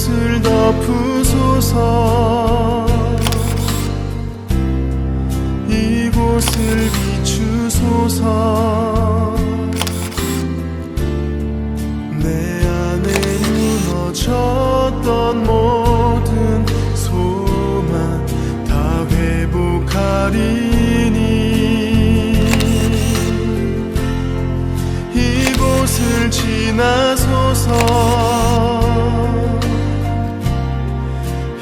이곳을 덮으소서. 이곳을 비추소서. 내 안에 무너졌던 모든 소망 다 회복하리니 이곳을 지나소서.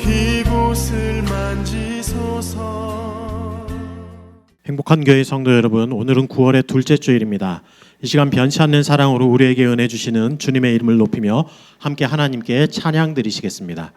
이곳을 만지소서. 행복한 교회 성도 여러분, 오늘은 9월의 둘째 주일입니다. 이 시간 변치 않는 사랑으로 우리에게 은혜 주시는 주님의 이름을 높이며 함께 하나님께 찬양 드리시겠습니다.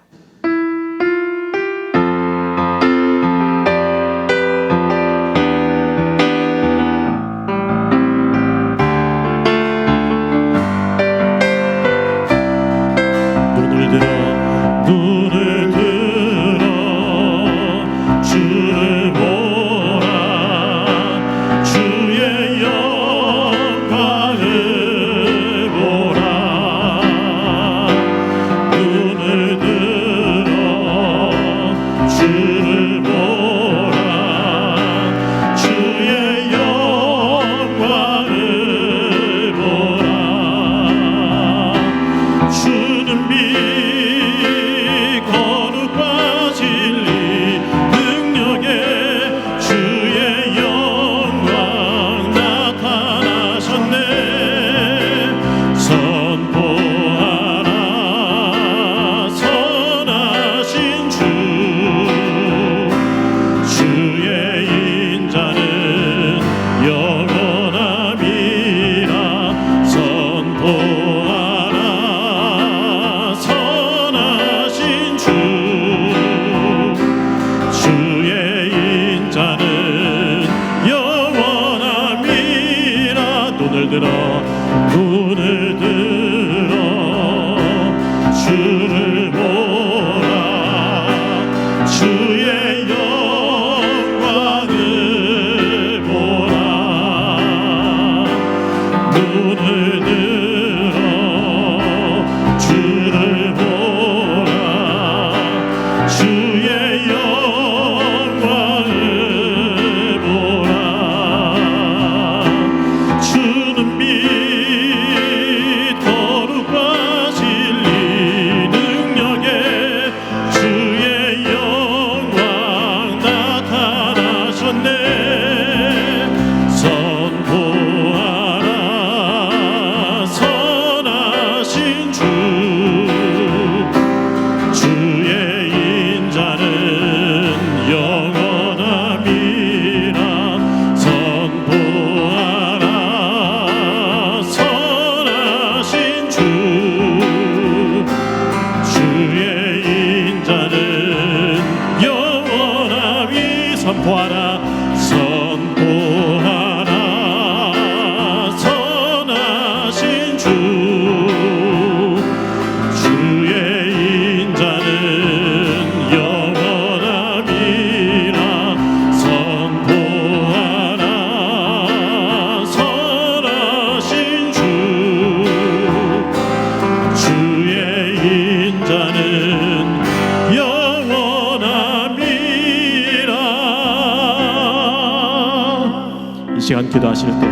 시간 기도하실 때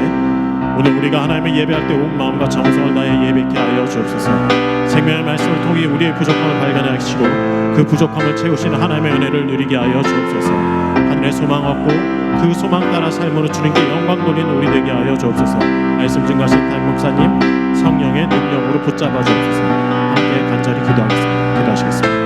오늘 우리가 하나님을 예배할 때 온 마음과 정성을 다해 예배케 하여 주옵소서. 생명의 말씀을 통해 우리의 부족함을 발견하시고 그 부족함을 채우시는 하나님의 은혜를 누리게 하여 주옵소서. 하늘의 소망 얻고 그 소망 따라 삶으로 주님께 영광 돌리는 우리 되게 하여 주옵소서. 말씀 증거하신 담임 목사님 성령의 능력으로 붙잡아 주옵소서. 함께 간절히 기도하겠습니다. 기도하시겠습니다.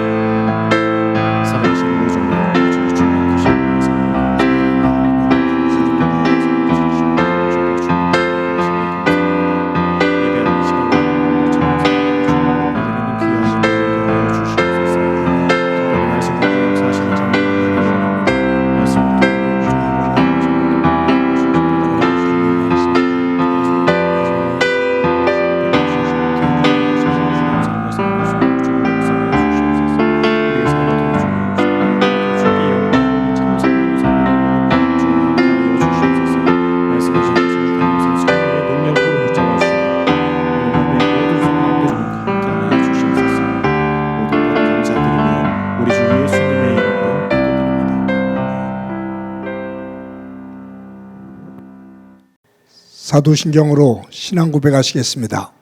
사도신경으로 신앙 고백하시겠습니다.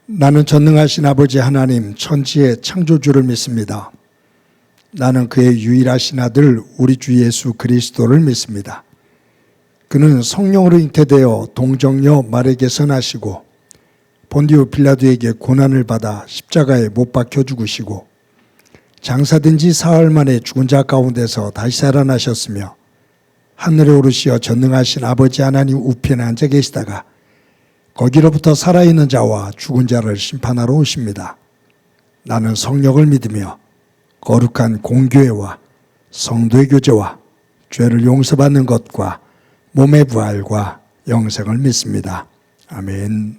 나는 전능하신 아버지 하나님 천지의 창조주를 믿습니다. 나는 그의 유일하신 아들 우리 주 예수 그리스도를 믿습니다. 그는 성령으로 잉태되어 동정녀 마리아에게서 나시고 본디오 빌라도에게 고난을 받아 십자가에 못 박혀 죽으시고 장사된 지 사흘 만에 죽은 자 가운데서 다시 살아나셨으며 하늘에 오르시어 전능하신 아버지 하나님 우편에 앉아 계시다가 거기로부터 살아있는 자와 죽은 자를 심판하러 오십니다. 나는 성령을 믿으며 거룩한 공교회와 성도의 교제와 죄를 용서받는 것과 몸의 부활과 영생을 믿습니다. 아멘.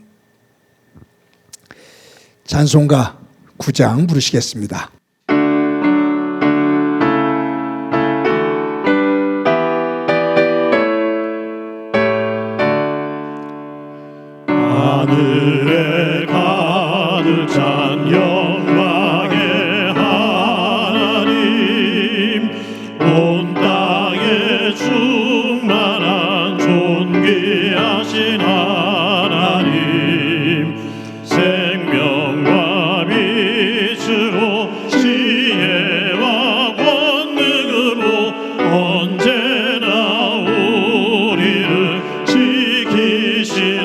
찬송가 9장 부르시겠습니다. 하늘에 가득 찬 영광의 하나님, 온 땅에 충만한 존귀하신 하나님, 생명과 빛으로 지혜와 권능으로 언제나 우리를 지키시는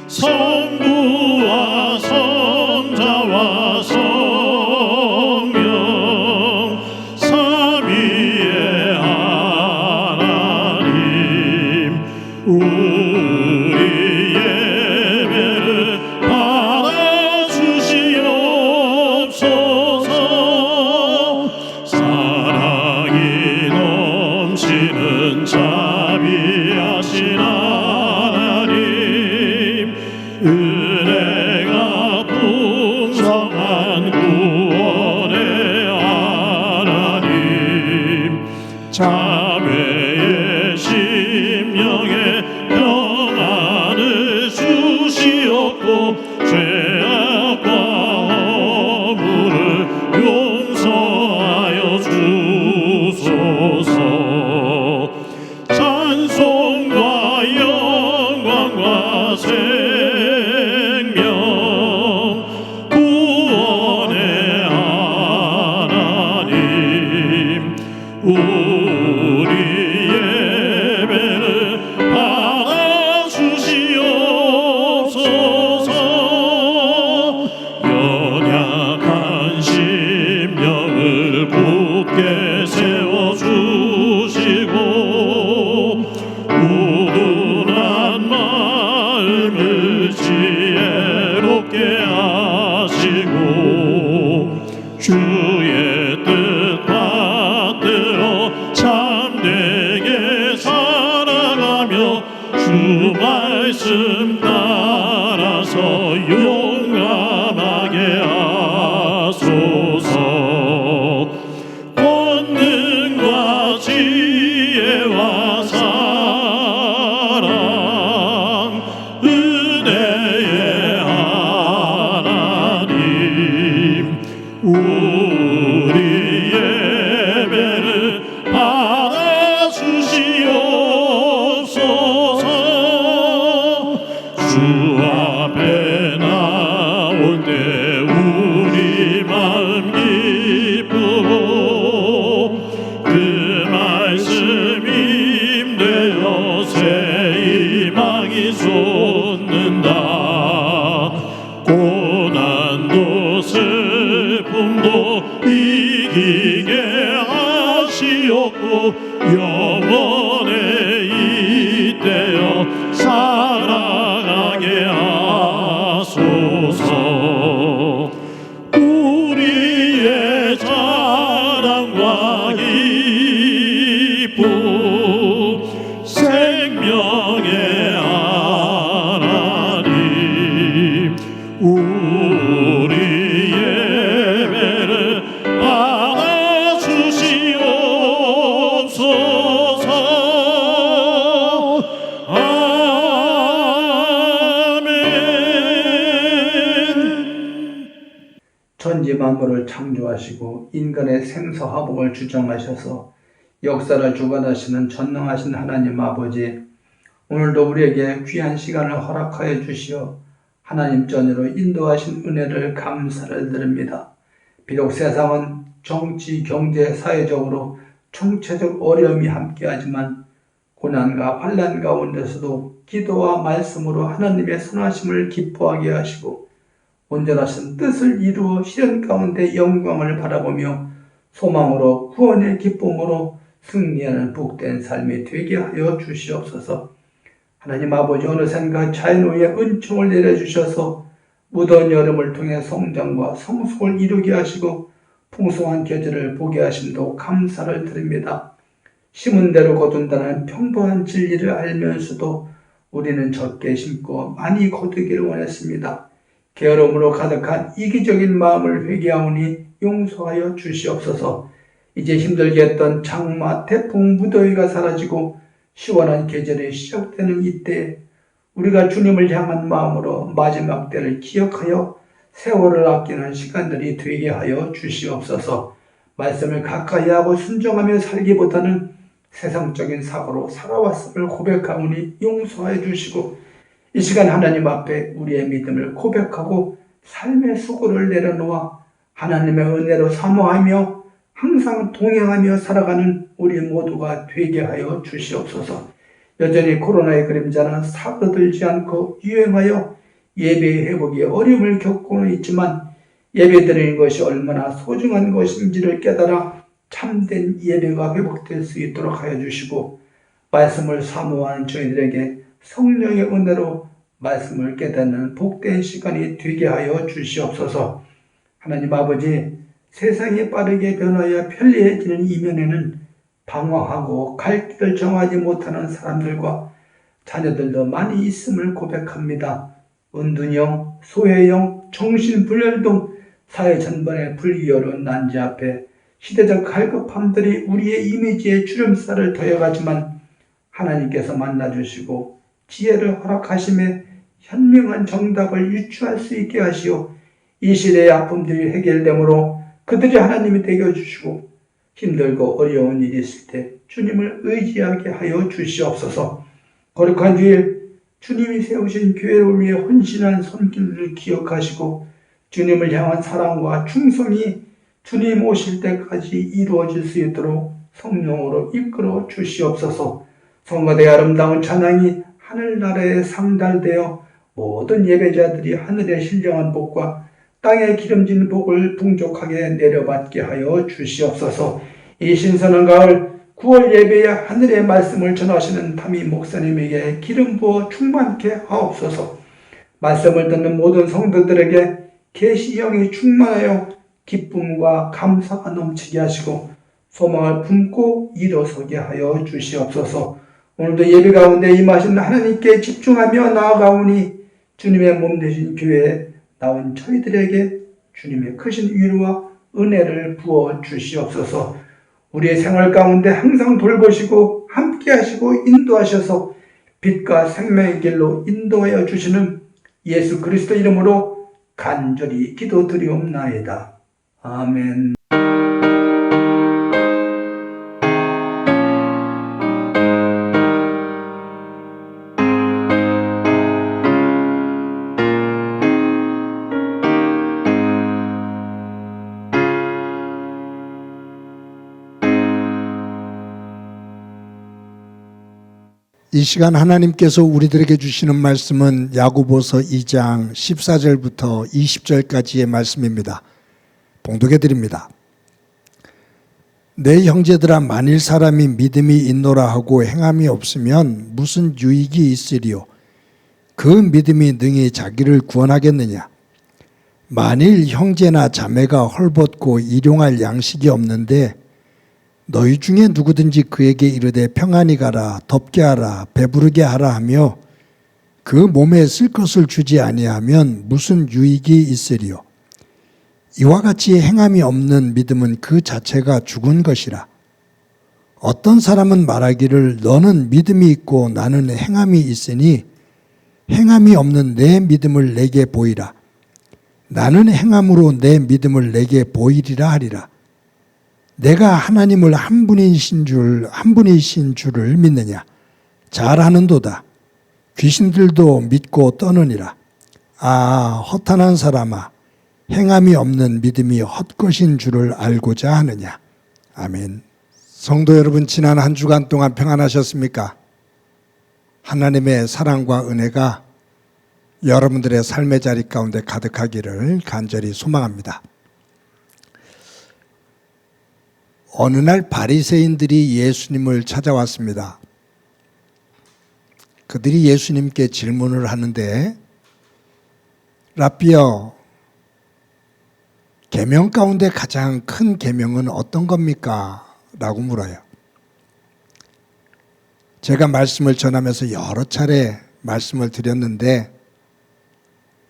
성부와 성자와 성령 삼위의 하나님, 우리 예배를 받아주시옵소서. 사랑이 넘치는 자비하신 하나님, 은혜가 풍성한 구원의 하나님, 자매의 심령에 평안을 주시옵고 죄악과 허물을 용서하여 주소서. 찬송과 영광과 생명 구원의 하나님, 우리 예배를 받아주시옵소서. 연약한 심령을 굳게 세워주시고 우둔한 마음을 지혜롭게 하시고 주의 뜻 받들어 참되게 살아가며 주 말씀 따라서 용감하게 하소서. 권능과 지혜와 사랑 은혜의 하나님, 우리 예배를 받아주시옵소서. 주 앞에 나올 때 우리 마음 기쁘고 그 말씀 힘되어 새 희망이 솟는다. 고난도 슬픔도 이기게 하시옵고 영원에 잇대어 살아가게 하소서. 우리의 자랑과 기쁨 생명의 하나님, 우리 예배를 받아주시옵소서. 천지 만물을 창조하시고 인간의 생사화복을 주장하셔서 역사를 주관하시는 전능하신 하나님 아버지, 오늘도 우리에게 귀한 시간을 허락하여 주시어 하나님 전으로 인도하신 은혜를 감사를 드립니다. 비록 세상은 정치, 경제, 사회적으로 총체적 어려움이 함께하지만 고난과 환난 가운데서도 기도와 말씀으로 하나님의 선하심을 기뻐하게 하시고 온전하신 뜻을 이루어 실현 가운데 영광을 바라보며 소망으로 구원의 기쁨으로 승리하는 복된 삶이 되게 하여 주시옵소서. 하나님 아버지, 어느샌가 자연 위에 은총을 내려주셔서 무더운 여름을 통해 성장과 성숙을 이루게 하시고 풍성한 계절을 보게 하심도 감사를 드립니다. 심은 대로 거둔다는 평범한 진리를 알면서도 우리는 적게 심고 많이 거두기를 원했습니다. 게으름으로 가득한 이기적인 마음을 회개하오니 용서하여 주시옵소서. 이제 힘들게 했던 장마, 태풍, 무더위가 사라지고 시원한 계절이 시작되는 이때 우리가 주님을 향한 마음으로 마지막 때를 기억하여 세월을 아끼는 시간들이 되게 하여 주시옵소서. 말씀을 가까이 하고 순종하며 살기보다는 세상적인 사고로 살아왔음을 고백하오니 용서해 주시고 이 시간 하나님 앞에 우리의 믿음을 고백하고 삶의 수고를 내려놓아 하나님의 은혜로 사모하며 항상 동행하며 살아가는 우리 모두가 되게 하여 주시옵소서. 여전히 코로나의 그림자는 사그들지 않고 유행하여 예배의 회복이 어려움을 겪고는 있지만 예배드리는 것이 얼마나 소중한 것인지를 깨달아 참된 예배가 회복될 수 있도록 하여 주시고 말씀을 사모하는 저희들에게 성령의 은혜로 말씀을 깨닫는 복된 시간이 되게 하여 주시옵소서. 하나님 아버지, 세상이 빠르게 변하여 편리해지는 이면에는 방황하고 갈 길을 정하지 못하는 사람들과 자녀들도 많이 있음을 고백합니다. 은둔형, 소외형, 정신분열 등 사회 전반의 불이요로 난제 앞에 시대적 갈급함들이 우리의 이미지에 주름살을 더해가지만 하나님께서 만나주시고 지혜를 허락하심에 현명한 정답을 유추할 수 있게 하시어 이 시대의 아픔들이 해결되므로 그들이 하나님이 되게 해주시고 힘들고 어려운 일이 있을 때 주님을 의지하게 하여 주시옵소서. 거룩한 주일 주님이 세우신 교회를 위해 헌신한 손길을 기억하시고 주님을 향한 사랑과 충성이 주님 오실 때까지 이루어질 수 있도록 성령으로 이끌어 주시옵소서. 성가대의 아름다운 찬양이 하늘나라에 상달되어 모든 예배자들이 하늘의 신령한 복과 땅에 기름진 복을 풍족하게 내려받게 하여 주시옵소서. 이 신선한 가을 9월 예배에 하늘의 말씀을 전하시는 담임 목사님에게 기름 부어 충만케 하옵소서. 말씀을 듣는 모든 성도들에게 계시형이 충만하여 기쁨과 감사가 넘치게 하시고 소망을 품고 일어서게 하여 주시옵소서. 오늘도 예배 가운데 임하신 하나님께 집중하며 나아가오니 주님의 몸 되신 교회에 나온 저희들에게 주님의 크신 위로와 은혜를 부어 주시옵소서. 우리의 생활 가운데 항상 돌보시고 함께 하시고 인도하셔서 빛과 생명의 길로 인도하여 주시는 예수 그리스도 이름으로 간절히 기도드리옵나이다. 아멘. 이 시간 하나님께서 우리들에게 주시는 말씀은 야고보서 2장 14절부터 20절까지의 말씀입니다. 봉독해 드립니다. 내 형제들아, 만일 사람이 믿음이 있노라 하고 행함이 없으면 무슨 유익이 있으리요? 그 믿음이 능히 자기를 구원하겠느냐? 만일 형제나 자매가 헐벗고 일용할 양식이 없는데 너희 중에 누구든지 그에게 이르되 평안히 가라, 덥게 하라, 배부르게 하라 하며 그 몸에 쓸 것을 주지 아니하면 무슨 유익이 있으리요? 이와 같이 행함이 없는 믿음은 그 자체가 죽은 것이라. 어떤 사람은 말하기를 너는 믿음이 있고 나는 행함이 있으니 행함이 없는 내 믿음을 내게 보이라. 나는 행함으로 내 믿음을 내게 보이리라 하리라. 내가 하나님을 한 분이신 줄을 믿느냐? 잘하는도다. 귀신들도 믿고 떠느니라. 아, 허탄한 사람아, 행함이 없는 믿음이 헛것인 줄을 알고자 하느냐? 아멘. 성도 여러분, 지난 한 주간 동안 평안하셨습니까? 하나님의 사랑과 은혜가 여러분들의 삶의 자리 가운데 가득하기를 간절히 소망합니다. 어느 날 바리새인들이 예수님을 찾아왔습니다. 그들이 예수님께 질문을 하는데, 라삐여, 계명 가운데 가장 큰 계명은 어떤 겁니까? 라고 물어요. 제가 말씀을 전하면서 여러 차례 말씀을 드렸는데,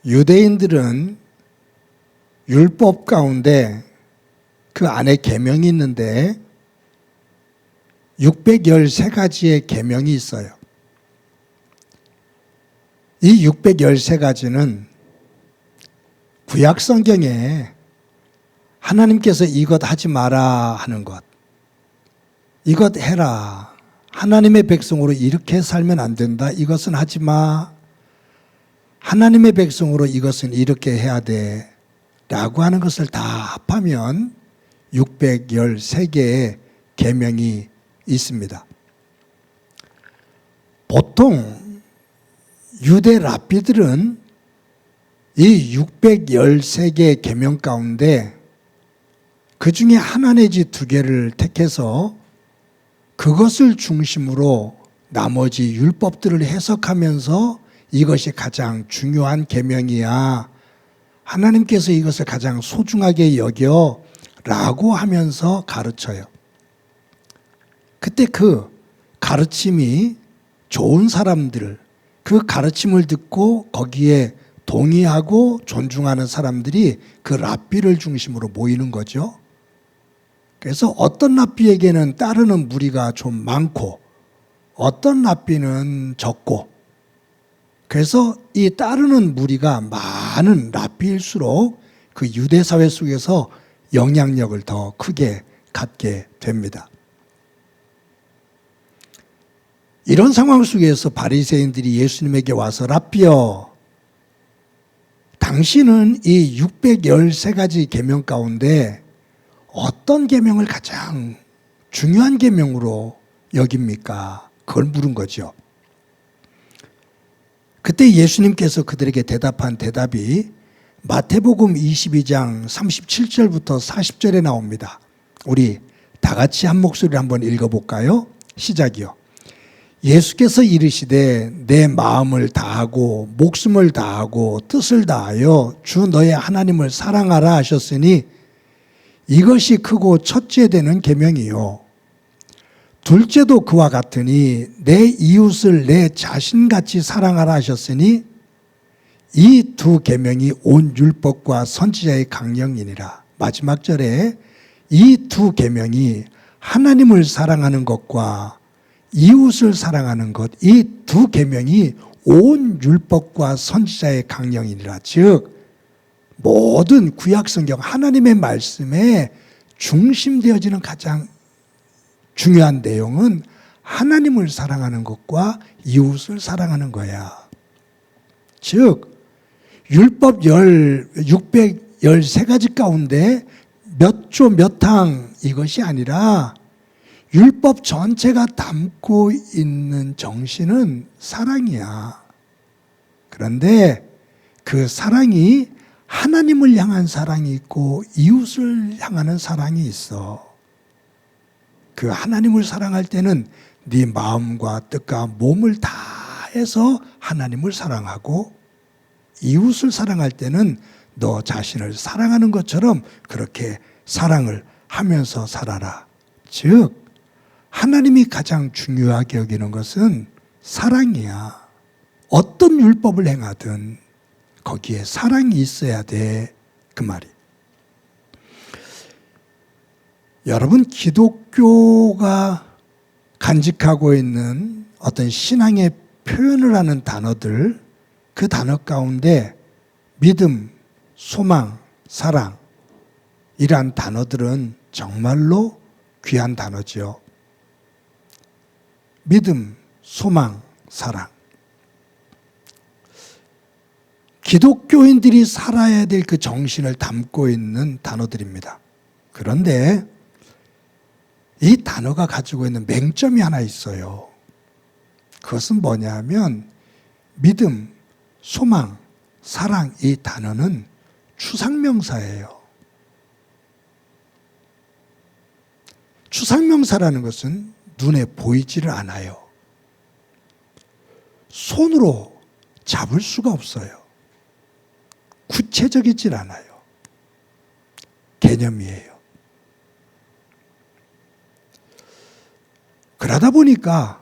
유대인들은 율법 가운데 그 안에 계명이 있는데 613가지의 계명이 있어요. 이 613가지는 구약 성경에 하나님께서 이것 하지 마라 하는 것, 이것 해라, 하나님의 백성으로 이렇게 살면 안 된다, 이것은 하지 마, 하나님의 백성으로 이것은 이렇게 해야 돼 라고 하는 것을 다 합하면 613개의 계명이 있습니다. 보통 유대 랍비들은 이 613개의 계명 가운데 그 중에 하나 내지 두 개를 택해서 그것을 중심으로 나머지 율법들을 해석하면서 이것이 가장 중요한 계명이야, 하나님께서 이것을 가장 소중하게 여겨 라고 하면서 가르쳐요. 그때 그 가르침이 좋은 사람들, 그 가르침을 듣고 거기에 동의하고 존중하는 사람들이 그 랍비를 중심으로 모이는 거죠. 그래서 어떤 랍비에게는 따르는 무리가 좀 많고 어떤 랍비는 적고, 그래서 이 따르는 무리가 많은 랍비일수록 그 유대 사회 속에서 영향력을 더 크게 갖게 됩니다. 이런 상황 속에서 바리새인들이 예수님에게 와서, 랍비여, 당신은 이 613가지 계명 가운데 어떤 계명을 가장 중요한 계명으로 여깁니까? 그걸 물은 거죠. 그때 예수님께서 그들에게 대답한 대답이 마태복음 22장 37절부터 40절에 나옵니다. 우리 다 같이 한 목소리로 한번 읽어볼까요? 시작이요. 예수께서 이르시되 내 마음을 다하고 목숨을 다하고 뜻을 다하여 주 너의 하나님을 사랑하라 하셨으니 이것이 크고 첫째 되는 계명이요. 둘째도 그와 같으니 내 이웃을 내 자신같이 사랑하라 하셨으니 이 두 계명이 온 율법과 선지자의 강령이니라. 마지막 절에 이 두 계명이 하나님을 사랑하는 것과 이웃을 사랑하는 것, 이 두 계명이 온 율법과 선지자의 강령이니라. 즉 모든 구약 성경 하나님의 말씀에 중심되어지는 가장 중요한 내용은 하나님을 사랑하는 것과 이웃을 사랑하는 거야. 즉 율법 613가지 가운데 몇 조 몇 항 이것이 아니라 율법 전체가 담고 있는 정신은 사랑이야. 그런데 그 사랑이 하나님을 향한 사랑이 있고 이웃을 향하는 사랑이 있어. 그 하나님을 사랑할 때는 네 마음과 뜻과 몸을 다해서 하나님을 사랑하고, 이웃을 사랑할 때는 너 자신을 사랑하는 것처럼 그렇게 사랑을 하면서 살아라. 즉 하나님이 가장 중요하게 여기는 것은 사랑이야. 어떤 율법을 행하든 거기에 사랑이 있어야 돼, 그 말이. 여러분, 기독교가 간직하고 있는 어떤 신앙의 표현을 하는 단어들, 그 단어 가운데 믿음, 소망, 사랑, 이러한 단어들은 정말로 귀한 단어죠. 믿음, 소망, 사랑. 기독교인들이 살아야 될 그 정신을 담고 있는 단어들입니다. 그런데 이 단어가 가지고 있는 맹점이 하나 있어요. 그것은 뭐냐면 믿음, 소망, 사랑, 이 단어는 추상명사예요. 추상명사라는 것은 눈에 보이지를 않아요. 손으로 잡을 수가 없어요. 구체적이질 않아요. 개념이에요. 그러다 보니까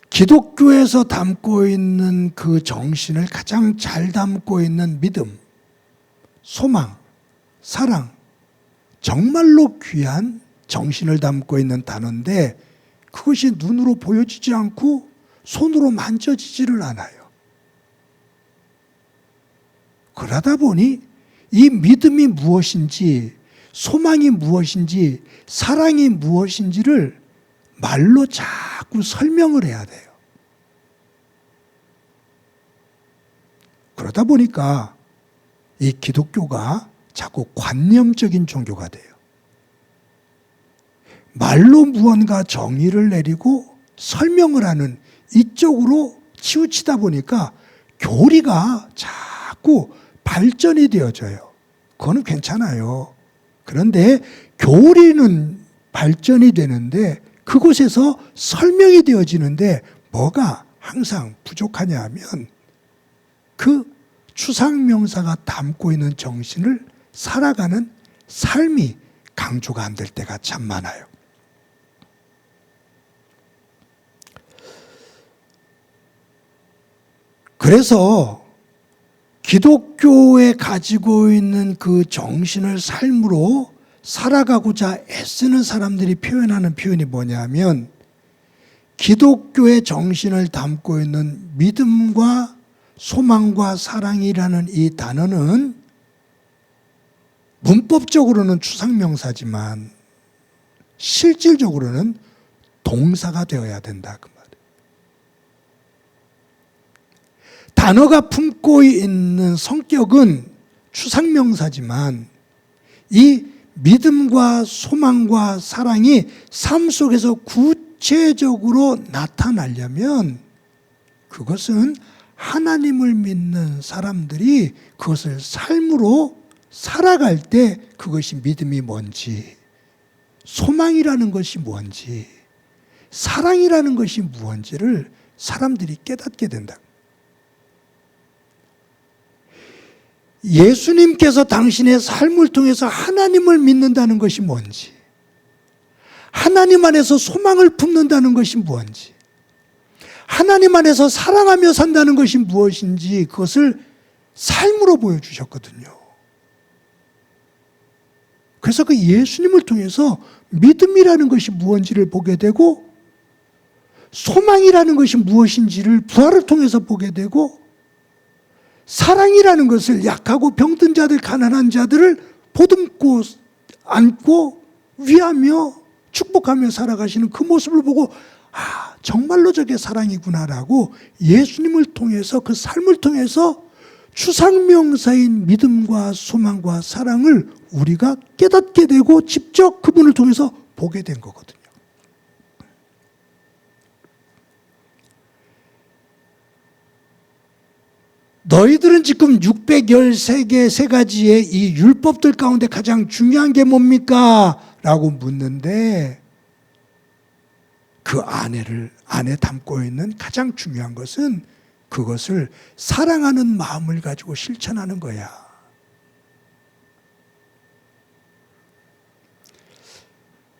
기독교에서 담고 있는 그 정신을 가장 잘 담고 있는 믿음, 소망, 사랑, 정말로 귀한 정신을 담고 있는 단어인데 그것이 눈으로 보여지지 않고 손으로 만져지지를 않아요. 그러다 보니 이 믿음이 무엇인지, 소망이 무엇인지, 사랑이 무엇인지를 말로 자꾸 설명을 해야 돼요. 그러다 보니까 이 기독교가 자꾸 관념적인 종교가 돼요. 말로 무언가 정의를 내리고 설명을 하는 이쪽으로 치우치다 보니까 교리가 자꾸 발전이 되어져요. 그거는 괜찮아요. 그런데 교리는 발전이 되는데 그곳에서 설명이 되어지는데 뭐가 항상 부족하냐 하면 그 추상명사가 담고 있는 정신을 살아가는 삶이 강조가 안 될 때가 참 많아요. 그래서 기독교에 가지고 있는 그 정신을 삶으로 살아가고자 애쓰는 사람들이 표현하는 표현이 뭐냐면 기독교의 정신을 담고 있는 믿음과 소망과 사랑이라는 이 단어는 문법적으로는 추상명사지만 실질적으로는 동사가 되어야 된다 그 말이에요. 단어가 품고 있는 성격은 추상명사지만 이 믿음과 소망과 사랑이 삶 속에서 구체적으로 나타나려면 그것은 하나님을 믿는 사람들이 그것을 삶으로 살아갈 때 그것이 믿음이 뭔지, 소망이라는 것이 뭔지, 사랑이라는 것이 무엇인지를 사람들이 깨닫게 된다. 예수님께서 당신의 삶을 통해서 하나님을 믿는다는 것이 뭔지, 하나님 안에서 소망을 품는다는 것이 뭔지, 하나님 안에서 사랑하며 산다는 것이 무엇인지 그것을 삶으로 보여주셨거든요. 그래서 그 예수님을 통해서 믿음이라는 것이 무엇인지를 보게 되고 소망이라는 것이 무엇인지를 부활을 통해서 보게 되고 사랑이라는 것을 약하고 병든 자들, 가난한 자들을 보듬고 안고 위하며 축복하며 살아가시는 그 모습을 보고 아, 정말로 저게 사랑이구나라고 예수님을 통해서 그 삶을 통해서 추상명사인 믿음과 소망과 사랑을 우리가 깨닫게 되고 직접 그분을 통해서 보게 된 거거든요. 너희들은 지금 613개 세 가지의 이 율법들 가운데 가장 중요한 게 뭡니까? 라고 묻는데 그 안에 담고 있는 가장 중요한 것은 그것을 사랑하는 마음을 가지고 실천하는 거야.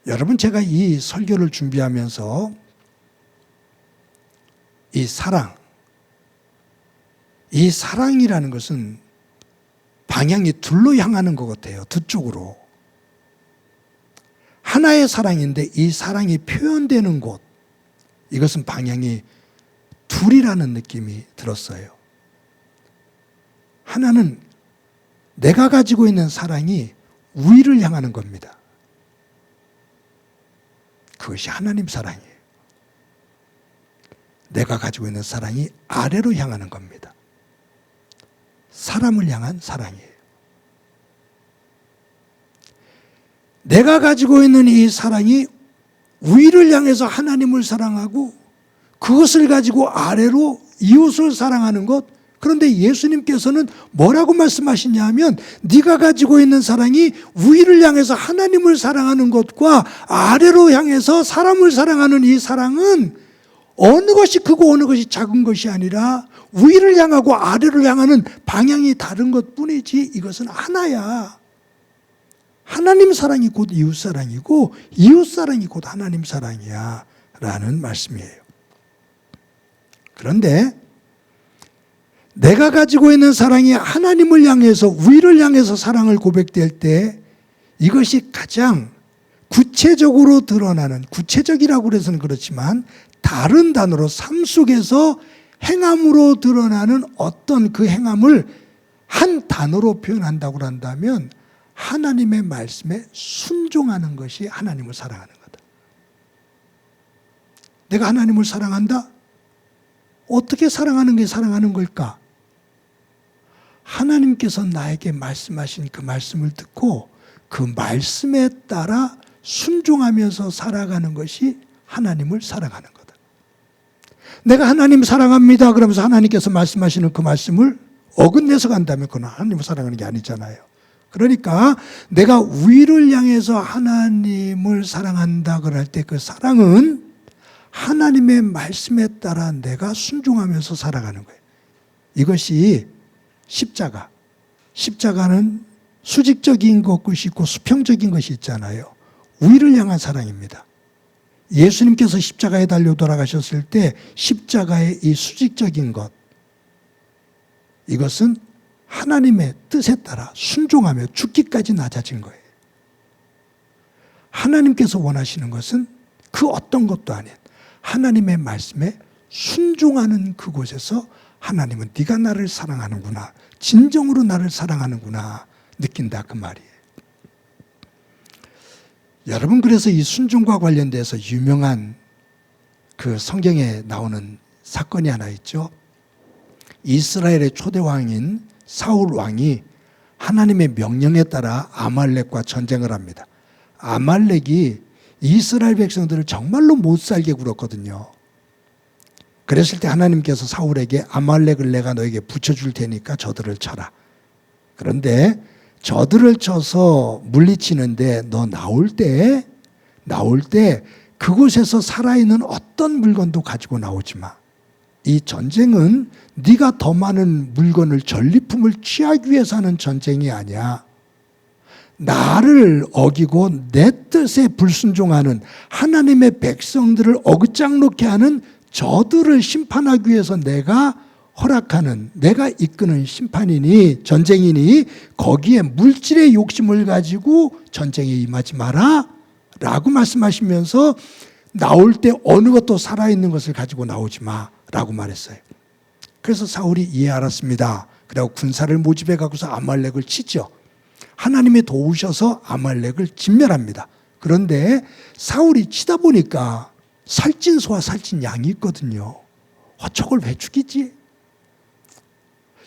여러분, 제가 이 설교를 준비하면서 이 사랑이라는 것은 방향이 둘로 향하는 것 같아요. 두 쪽으로. 하나의 사랑인데 이 사랑이 표현되는 곳, 이것은 방향이 둘이라는 느낌이 들었어요. 하나는 내가 가지고 있는 사랑이 우위를 향하는 겁니다. 그것이 하나님 사랑이에요. 내가 가지고 있는 사랑이 아래로 향하는 겁니다. 사람을 향한 사랑이에요. 내가 가지고 있는 이 사랑이 위를 향해서 하나님을 사랑하고 그것을 가지고 아래로 이웃을 사랑하는 것. 그런데 예수님께서는 뭐라고 말씀하시냐면 네가 가지고 있는 사랑이 위를 향해서 하나님을 사랑하는 것과 아래로 향해서 사람을 사랑하는 이 사랑은 어느 것이 크고 어느 것이 작은 것이 아니라 위를 향하고 아래를 향하는 방향이 다른 것뿐이지 이것은 하나야. 하나님 사랑이 곧 이웃 사랑이고 이웃 사랑이 곧 하나님 사랑이야 라는 말씀이에요. 그런데 내가 가지고 있는 사랑이 하나님을 향해서 위를 향해서 사랑을 고백될 때 이것이 가장 구체적으로 드러나는, 구체적이라고 해서는 그렇지만 다른 단어로 삶 속에서 행함으로 드러나는 어떤 그 행함을 한 단어로 표현한다고 한다면 하나님의 말씀에 순종하는 것이 하나님을 사랑하는 거다. 내가 하나님을 사랑한다? 어떻게 사랑하는 게 사랑하는 걸까? 하나님께서 나에게 말씀하신 그 말씀을 듣고 그 말씀에 따라 순종하면서 살아가는 것이 하나님을 사랑하는 거다. 내가 하나님 사랑합니다 그러면서 하나님께서 말씀하시는 그 말씀을 어긋내서 간다면 그건 하나님을 사랑하는 게 아니잖아요. 그러니까 내가 위를 향해서 하나님을 사랑한다 그럴 때 그 사랑은 하나님의 말씀에 따라 내가 순종하면서 살아가는 거예요. 이것이 십자가. 십자가는 수직적인 것이 있고 수평적인 것이 있잖아요. 위를 향한 사랑입니다. 예수님께서 십자가에 달려 돌아가셨을 때 십자가의 이 수직적인 것, 이것은 하나님의 뜻에 따라 순종하며 죽기까지 낮아진 거예요. 하나님께서 원하시는 것은 그 어떤 것도 아닌 하나님의 말씀에 순종하는 그곳에서 하나님은 네가 나를 사랑하는구나, 진정으로 나를 사랑하는구나 느낀다 그 말이에요. 여러분, 그래서 이 순종과 관련돼서 유명한 그 성경에 나오는 사건이 하나 있죠. 이스라엘의 초대 왕인 사울 왕이 하나님의 명령에 따라 아말렉과 전쟁을 합니다. 아말렉이 이스라엘 백성들을 정말로 못 살게 굴었거든요. 그랬을 때 하나님께서 사울에게 아말렉을 내가 너에게 붙여줄 테니까 저들을 쳐라. 그런데 저들을 쳐서 물리치는데 너 나올 때 그곳에서 살아있는 어떤 물건도 가지고 나오지 마. 이 전쟁은 네가 더 많은 물건을 전리품을 취하기 위해서 하는 전쟁이 아니야. 나를 어기고 내 뜻에 불순종하는 하나님의 백성들을 어긋장 놓게 하는 저들을 심판하기 위해서 내가 허락하는, 내가 이끄는 심판이니 전쟁이니 거기에 물질의 욕심을 가지고 전쟁에 임하지 마라 라고 말씀하시면서 나올 때 어느 것도 살아있는 것을 가지고 나오지 마 라고 말했어요. 그래서 사울이 알았습니다. 그리고 군사를 모집해 갖고서 아말렉을 치죠. 하나님이 도우셔서 아말렉을 진멸합니다. 그런데 사울이 치다 보니까 살찐 소와 살찐 양이 있거든요. 저걸 왜 죽이지?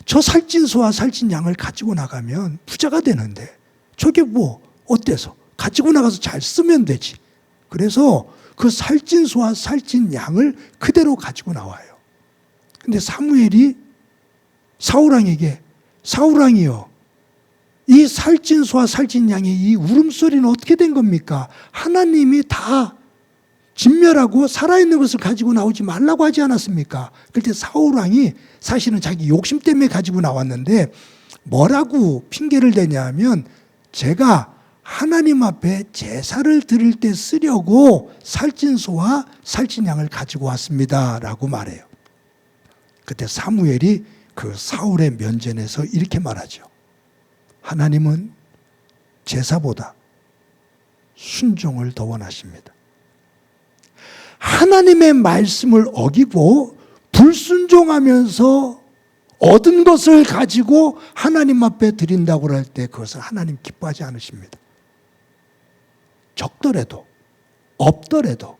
저 살찐 소와 살찐 양을 가지고 나가면 부자가 되는데 저게 뭐 어때서? 가지고 나가서 잘 쓰면 되지. 그래서 그 살찐 소와 살찐 양을 그대로 가지고 나와요. 근데 사무엘이 사울왕에게 사울왕이요, 이 살찐 소와 살찐 양의 이 울음소리는 어떻게 된 겁니까? 하나님이 다 진멸하고 살아있는 것을 가지고 나오지 말라고 하지 않았습니까? 그때 사울왕이 사실은 자기 욕심 때문에 가지고 나왔는데 뭐라고 핑계를 대냐면 제가 하나님 앞에 제사를 드릴 때 쓰려고 살찐 소와 살찐 양을 가지고 왔습니다 라고 말해요. 그때 사무엘이 그 사울의 면전에서 이렇게 말하죠. 하나님은 제사보다 순종을 더 원하십니다. 하나님의 말씀을 어기고 불순종하면서 얻은 것을 가지고 하나님 앞에 드린다고 할 때 그것을 하나님 기뻐하지 않으십니다. 적더라도 없더라도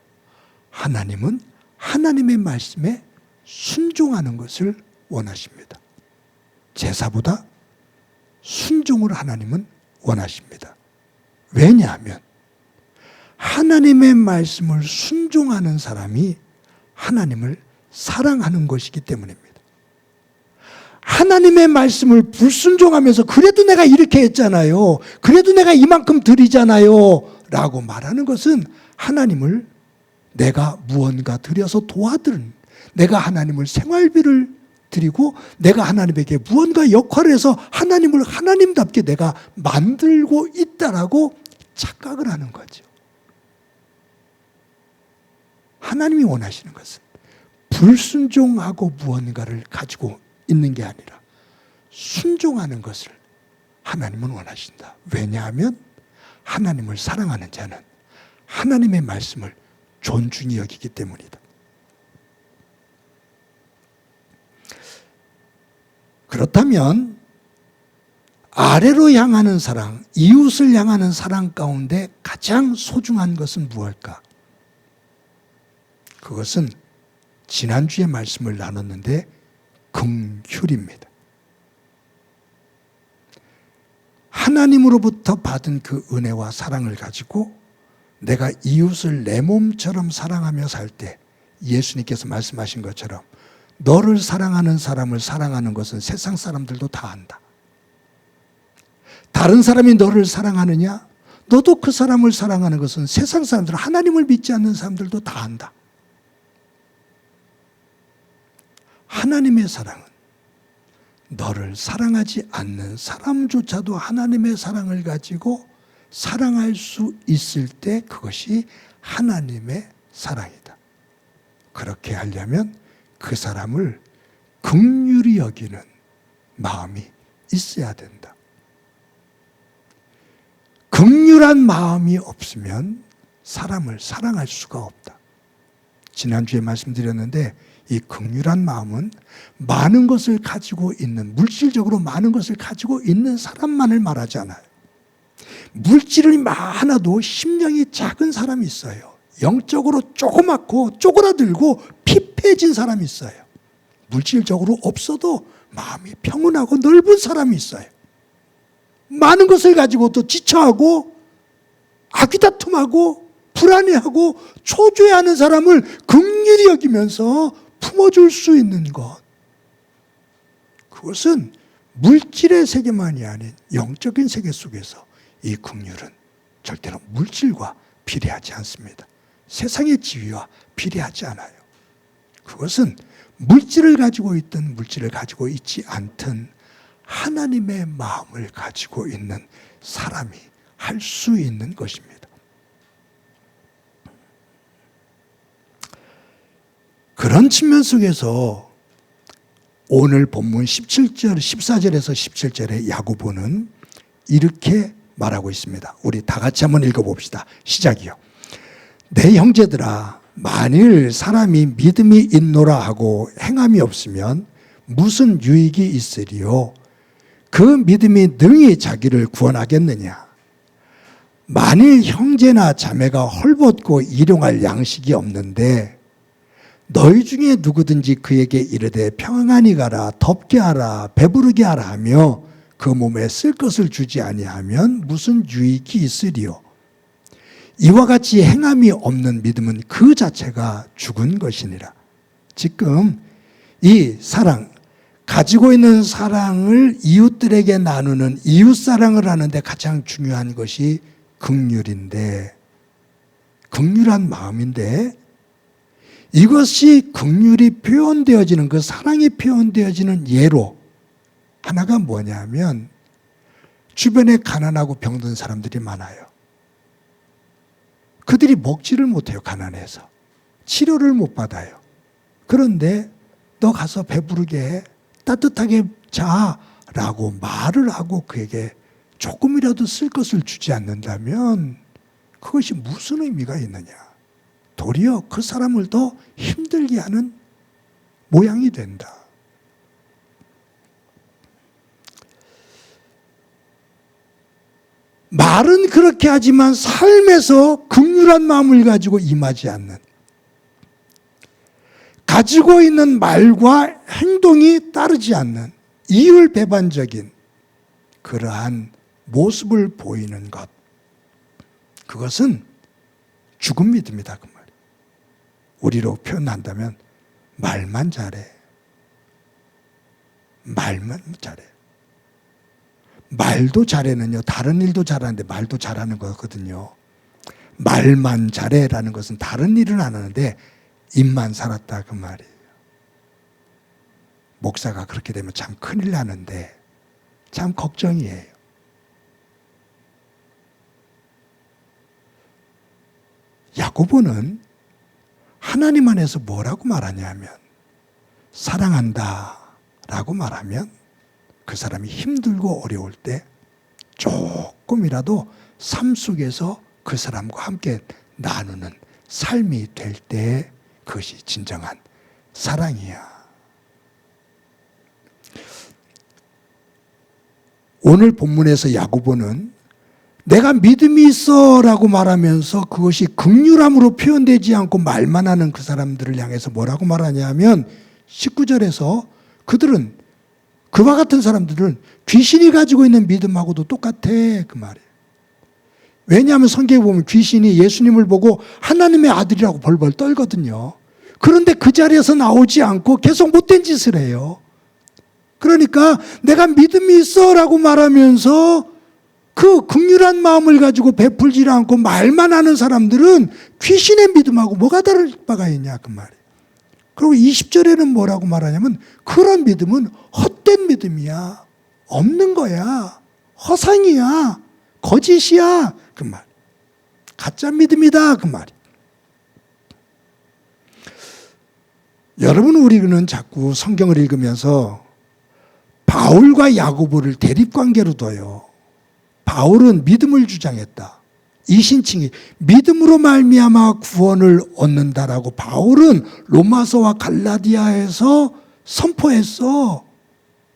하나님은 하나님의 말씀에 순종하는 것을 원하십니다. 제사보다 순종을 하나님은 원하십니다. 왜냐하면 하나님의 말씀을 순종하는 사람이 하나님을 사랑하는 것이기 때문입니다. 하나님의 말씀을 불순종하면서 그래도 내가 이렇게 했잖아요, 그래도 내가 이만큼 드리잖아요 라고 말하는 것은 하나님을 내가 무언가 드려서 도와드린, 내가 하나님을 생활비를 드리고 내가 하나님에게 무언가 역할을 해서 하나님을 하나님답게 내가 만들고 있다라고 착각을 하는 거죠. 하나님이 원하시는 것은 불순종하고 무언가를 가지고 있는 게 아니라 순종하는 것을 하나님은 원하신다. 왜냐하면 하나님을 사랑하는 자는 하나님의 말씀을 존중히 여기기 때문이다. 그렇다면 아래로 향하는 사랑, 이웃을 향하는 사랑 가운데 가장 소중한 것은 무엇일까? 그것은 지난주에 말씀을 나눴는데 긍휼입니다. 하나님으로부터 받은 그 은혜와 사랑을 가지고 내가 이웃을 내 몸처럼 사랑하며 살 때 예수님께서 말씀하신 것처럼 너를 사랑하는 사람을 사랑하는 것은 세상 사람들도 다 안다. 다른 사람이 너를 사랑하느냐? 너도 그 사람을 사랑하는 것은 세상 사람들, 하나님을 믿지 않는 사람들도 다 안다. 하나님의 사랑은 너를 사랑하지 않는 사람조차도 하나님의 사랑을 가지고 사랑할 수 있을 때 그것이 하나님의 사랑이다. 그렇게 하려면 그 사람을 긍휼히 여기는 마음이 있어야 된다. 긍휼한 마음이 없으면 사람을 사랑할 수가 없다. 지난주에 말씀드렸는데 이 긍휼한 마음은 많은 것을 가지고 있는, 물질적으로 많은 것을 가지고 있는 사람만을 말하지 않아요. 물질이 많아도 심령이 작은 사람이 있어요. 영적으로 조그맣고 쪼그라들고 피폐해진 사람이 있어요. 물질적으로 없어도 마음이 평온하고 넓은 사람이 있어요. 많은 것을 가지고도 지쳐하고 아귀다툼하고 불안해하고 초조해하는 사람을 긍휼히 여기면서 품어줄 수 있는 것, 그것은 물질의 세계만이 아닌 영적인 세계 속에서 이 긍휼은 절대로 물질과 비례하지 않습니다. 세상의 지위와 비례하지 않아요. 그것은 물질을 가지고 있든 물질을 가지고 있지 않든 하나님의 마음을 가지고 있는 사람이 할 수 있는 것입니다. 그런 측면 속에서 오늘 본문 17절, 14절에서 17절의 야고보는 이렇게 말하고 있습니다. 우리 다 같이 한번 읽어봅시다. 시작이요. 내 형제들아, 만일 사람이 믿음이 있노라 하고 행함이 없으면 무슨 유익이 있으리요? 그 믿음이 능히 자기를 구원하겠느냐? 만일 형제나 자매가 헐벗고 일용할 양식이 없는데 너희 중에 누구든지 그에게 이르되 평안히 가라, 덥게 하라, 배부르게 하라 하며 그 몸에 쓸 것을 주지 아니하면 무슨 유익이 있으리요? 이와 같이 행함이 없는 믿음은 그 자체가 죽은 것이니라. 지금 이 사랑, 가지고 있는 사랑을 이웃들에게 나누는 이웃사랑을 하는데 가장 중요한 것이 긍휼인데, 긍휼한 마음인데, 이것이 긍휼이 표현되어지는, 그 사랑이 표현되어지는 예로 하나가 뭐냐면 주변에 가난하고 병든 사람들이 많아요. 그들이 먹지를 못해요. 가난해서 치료를 못 받아요. 그런데 너 가서 배부르게 해, 따뜻하게 자라고 말을 하고 그에게 조금이라도 쓸 것을 주지 않는다면 그것이 무슨 의미가 있느냐? 도리어 그 사람을 더 힘들게 하는 모양이 된다. 말은 그렇게 하지만 삶에서 긍휼한 마음을 가지고 임하지 않는, 가지고 있는 말과 행동이 따르지 않는 이율배반적인 그러한 모습을 보이는 것, 그것은 죽은 믿음이다 그 말이에요. 우리로 표현한다면 말만 잘해. 말만 잘해. 말도 잘해는요, 다른 일도 잘하는데 말도 잘하는 거거든요. 말만 잘해라는 것은 다른 일은 안 하는데 입만 살았다 그 말이에요. 목사가 그렇게 되면 참 큰일 나는데 참 걱정이에요. 야고보는 하나님 안에서 뭐라고 말하냐면, 사랑한다 라고 말하면 그 사람이 힘들고 어려울 때 조금이라도 삶 속에서 그 사람과 함께 나누는 삶이 될 때 그것이 진정한 사랑이야. 오늘 본문에서 야고보는 내가 믿음이 있어 라고 말하면서 그것이 긍휼함으로 표현되지 않고 말만 하는 그 사람들을 향해서 뭐라고 말하냐면 19절에서 그들은, 그와 같은 사람들은 귀신이 가지고 있는 믿음하고도 똑같아 그 말이에요. 왜냐하면 성경에 보면 귀신이 예수님을 보고 하나님의 아들이라고 벌벌 떨거든요. 그런데 그 자리에서 나오지 않고 계속 못된 짓을 해요. 그러니까 내가 믿음이 있어 라고 말하면서 그 긍휼한 마음을 가지고 베풀지 않고 말만 하는 사람들은 귀신의 믿음하고 뭐가 다를 바가 있냐 그 말이에요. 그리고 20절에는 뭐라고 말하냐면 그런 믿음은 헛된 믿음이야. 없는 거야. 허상이야. 거짓이야. 그 말. 가짜 믿음이다. 그 말이. 여러분, 우리는 자꾸 성경을 읽으면서 바울과 야고보를 대립관계로 둬요. 바울은 믿음을 주장했다. 이신칭이 믿음으로 말미암아 구원을 얻는다라고 바울은 로마서와 갈라디아에서 선포했어.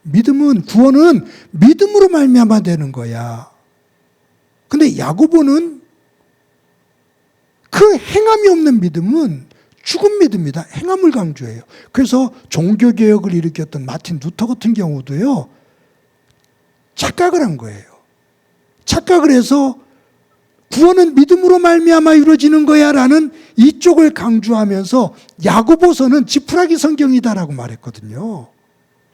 믿음은, 구원은 믿음으로 말미암아 되는 거야. 근데 야고보는 그 행함이 없는 믿음은 죽은 믿음이다. 행함을 강조해요. 그래서 종교개혁을 일으켰던 마틴 루터 같은 경우도요, 착각을 한 거예요. 착각을 해서 구원은 믿음으로 말미암아 이루어지는 거야 라는 이쪽을 강조하면서 야고보서는 지푸라기 성경이다라고 말했거든요.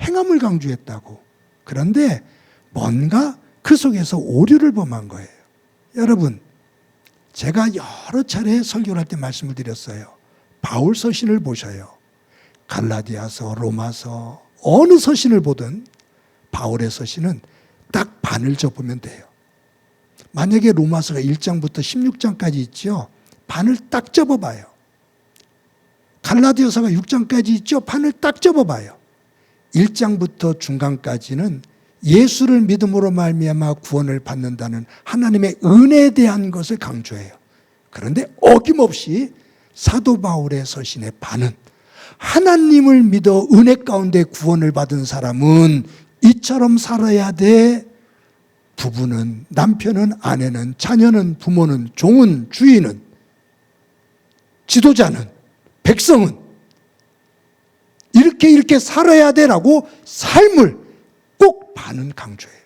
행함을 강조했다고. 그런데 뭔가 그 속에서 오류를 범한 거예요. 여러분, 제가 여러 차례 설교를 할 때 말씀을 드렸어요. 바울 서신을 보셔요. 갈라디아서, 로마서, 어느 서신을 보든 바울의 서신은 딱 반을 접으면 돼요. 만약에 로마서가 1장부터 16장까지 있죠. 반을 딱 접어봐요. 갈라디아서가 6장까지 있죠. 반을 딱 접어봐요. 1장부터 중간까지는 예수를 믿음으로 말미암아 구원을 받는다는 하나님의 은혜에 대한 것을 강조해요. 그런데 어김없이 사도 바울의 서신의 반은 하나님을 믿어 은혜 가운데 구원을 받은 사람은 이처럼 살아야 돼. 부부는, 남편은, 아내는, 자녀는, 부모는, 종은, 주인은, 지도자는, 백성은 이렇게 살아야 되라고 삶을 꼭 반은 강조해요.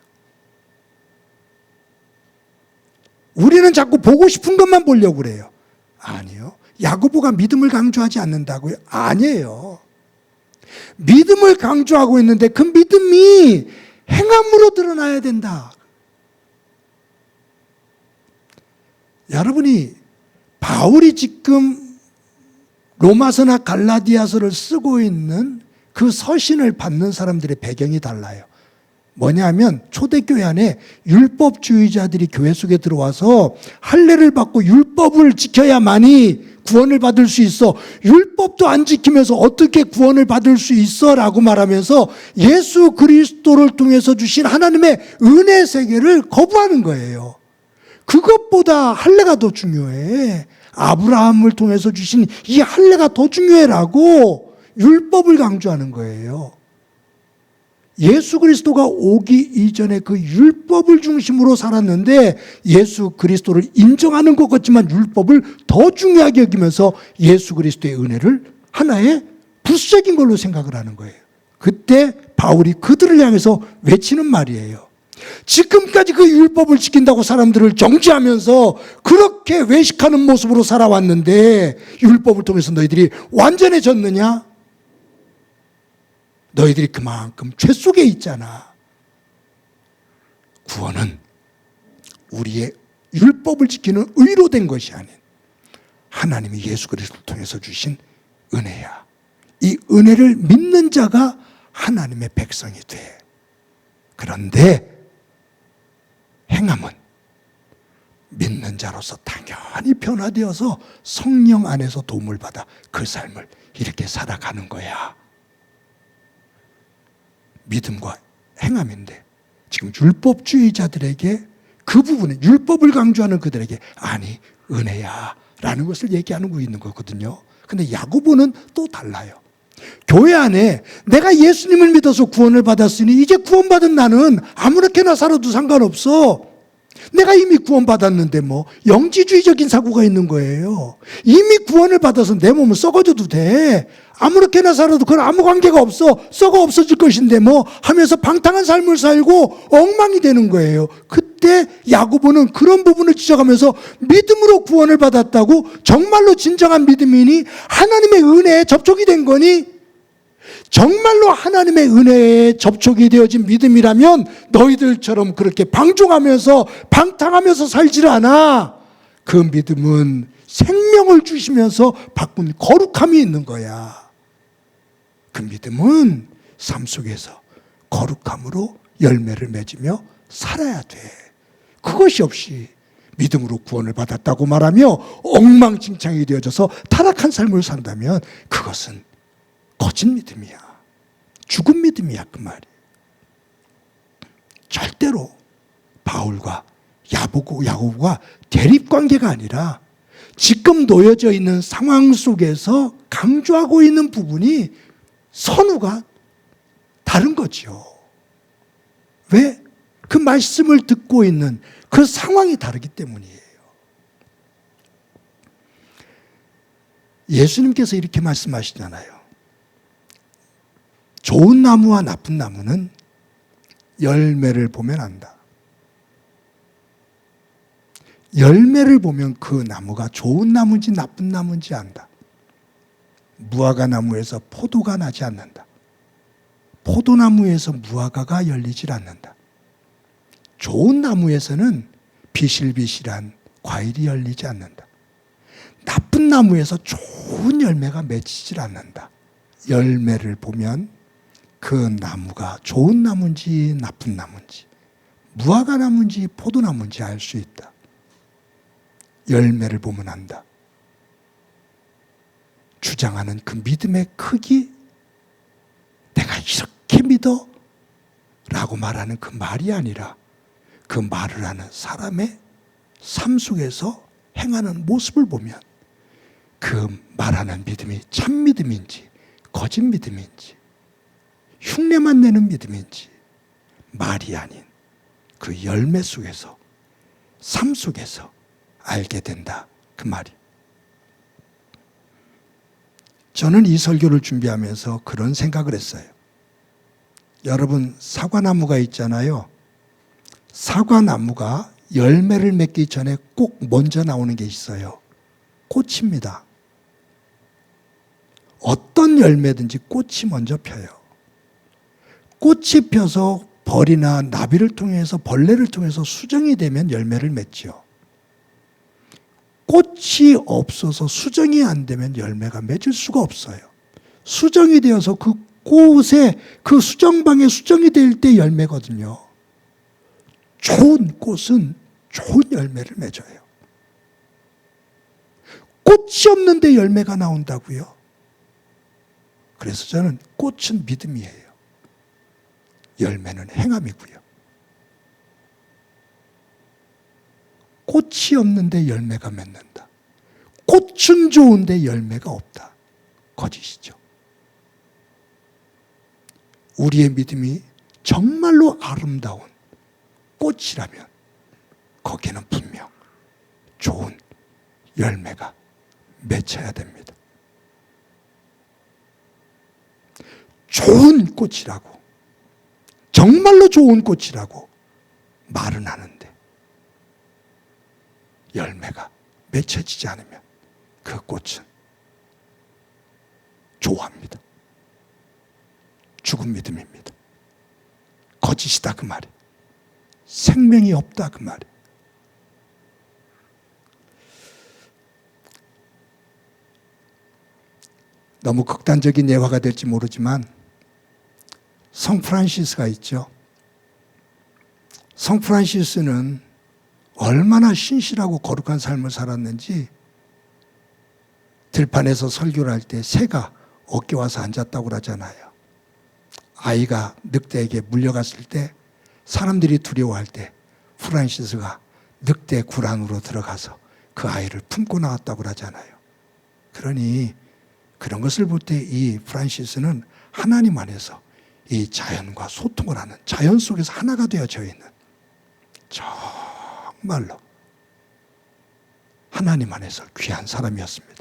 우리는 자꾸 보고 싶은 것만 보려고 그래요. 아니요. 야고보가 믿음을 강조하지 않는다고요? 아니에요. 믿음을 강조하고 있는데 그 믿음이 행함으로 드러나야 된다. 여러분이 바울이 지금 로마서나 갈라디아서를 쓰고 있는 그 서신을 받는 사람들의 배경이 달라요. 뭐냐면 초대교회 안에 율법주의자들이 교회 속에 들어와서 할례를 받고 율법을 지켜야만이 구원을 받을 수 있어. 율법도 안 지키면서 어떻게 구원을 받을 수 있어? 라고 말하면서 예수 그리스도를 통해서 주신 하나님의 은혜 세계를 거부하는 거예요. 그것보다 할례가 더 중요해. 아브라함을 통해서 주신 이 할례가 더 중요해라고 율법을 강조하는 거예요. 예수 그리스도가 오기 이전에 그 율법을 중심으로 살았는데 예수 그리스도를 인정하는 것 같지만 율법을 더 중요하게 여기면서 예수 그리스도의 은혜를 하나의 부수적인 걸로 생각을 하는 거예요. 그때 바울이 그들을 향해서 외치는 말이에요. 지금까지 그 율법을 지킨다고 사람들을 정죄하면서 그렇게 외식하는 모습으로 살아왔는데 율법을 통해서 너희들이 완전해졌느냐? 너희들이 그만큼 죄 속에 있잖아. 구원은 우리의 율법을 지키는 의로 된 것이 아닌 하나님이 예수 그리스도를 통해서 주신 은혜야. 이 은혜를 믿는 자가 하나님의 백성이 돼. 그런데 행함은 믿는 자로서 당연히 변화되어서 성령 안에서 도움을 받아 그 삶을 이렇게 살아가는 거야. 믿음과 행함인데 지금 율법주의자들에게 그 부분에 율법을 강조하는 그들에게 아니 은혜야 라는 것을 얘기하고 있는 거거든요. 근데 야고보는 또 달라요. 교회 안에 내가 예수님을 믿어서 구원을 받았으니 이제 구원받은 나는 아무렇게나 살아도 상관없어. 내가 이미 구원받았는데 뭐 영지주의적인 사고가 있는 거예요. 이미 구원을 받아서 내 몸은 썩어져도 돼. 아무렇게나 살아도 그건 아무 관계가 없어. 썩어 없어질 것인데 뭐 하면서 방탕한 삶을 살고 엉망이 되는 거예요. 그때 야고보는 그런 부분을 지적하면서 믿음으로 구원을 받았다고 정말로 진정한 믿음이니 하나님의 은혜에 접촉이 된 거니 정말로 하나님의 은혜에 접촉이 되어진 믿음이라면 너희들처럼 그렇게 방종하면서 방탕하면서 살질 않아. 그 믿음은 생명을 주시면서 바꾼 거룩함이 있는 거야. 그 믿음은 삶 속에서 거룩함으로 열매를 맺으며 살아야 돼. 그것이 없이 믿음으로 구원을 받았다고 말하며 엉망진창이 되어져서 타락한 삶을 산다면 그것은 거짓 믿음이야. 죽은 믿음이야 그 말이. 절대로 바울과 야고보가 대립관계가 아니라 지금 놓여져 있는 상황 속에서 강조하고 있는 부분이 선우가 다른 거죠. 왜? 그 말씀을 듣고 있는 그 상황이 다르기 때문이에요. 예수님께서 이렇게 말씀하시잖아요. 좋은 나무와 나쁜 나무는 열매를 보면 안다. 열매를 보면 그 나무가 좋은 나무인지 나쁜 나무인지 안다. 무화과 나무에서 포도가 나지 않는다. 포도나무에서 무화과가 열리질 않는다. 좋은 나무에서는 비실비실한 과일이 열리지 않는다. 나쁜 나무에서 좋은 열매가 맺히질 않는다. 열매를 보면 그 나무가 좋은 나무인지 나쁜 나무인지 무화과 나무인지 포도나무인지 알 수 있다. 열매를 보면 안다. 주장하는 그 믿음의 크기, 내가 이렇게 믿어? 라고 말하는 그 말이 아니라 그 말을 하는 사람의 삶 속에서 행하는 모습을 보면 그 말하는 믿음이 참 믿음인지 거짓 믿음인지 흉내만 내는 믿음인지 말이 아닌 그 열매 속에서 삶 속에서 알게 된다 그 말이. 저는 이 설교를 준비하면서 그런 생각을 했어요. 여러분 사과나무가 있잖아요. 사과나무가 열매를 맺기 전에 꼭 먼저 나오는 게 있어요. 꽃입니다. 어떤 열매든지 꽃이 먼저 펴요. 꽃이 펴서 벌이나 나비를 통해서 벌레를 통해서 수정이 되면 열매를 맺죠. 꽃이 없어서 수정이 안 되면 열매가 맺을 수가 없어요. 수정이 되어서 그 꽃에 그 수정방에 수정이 될 때 열매거든요. 좋은 꽃은 좋은 열매를 맺어요. 꽃이 없는데 열매가 나온다고요? 그래서 저는 꽃은 믿음이에요. 열매는 행함이고요. 꽃이 없는데 열매가 맺는다. 꽃은 좋은데 열매가 없다. 거짓이죠. 우리의 믿음이 정말로 아름다운 꽃이라면 거기에는 분명 좋은 열매가 맺혀야 됩니다. 좋은 꽃이라고, 정말로 좋은 꽃이라고 말은 하는데 열매가 맺혀지지 않으면 그 꽃은 좋아합니다. 죽은 믿음입니다. 거짓이다 그 말이. 생명이 없다 그 말이. 너무 극단적인 예화가 될지 모르지만 성 프란시스가 있죠. 성 프란시스는 얼마나 신실하고 거룩한 삶을 살았는지 들판에서 설교를 할 때 새가 어깨 와서 앉았다고 그러잖아요. 아이가 늑대에게 물려갔을 때 사람들이 두려워할 때 프란시스가 늑대 굴 안으로 들어가서 그 아이를 품고 나왔다고 그러잖아요. 그러니 그런 것을 볼 때 이 프란시스는 하나님 안에서 이 자연과 소통을 하는, 자연 속에서 하나가 되어져 있는 정말로 하나님 안에서 귀한 사람이었습니다.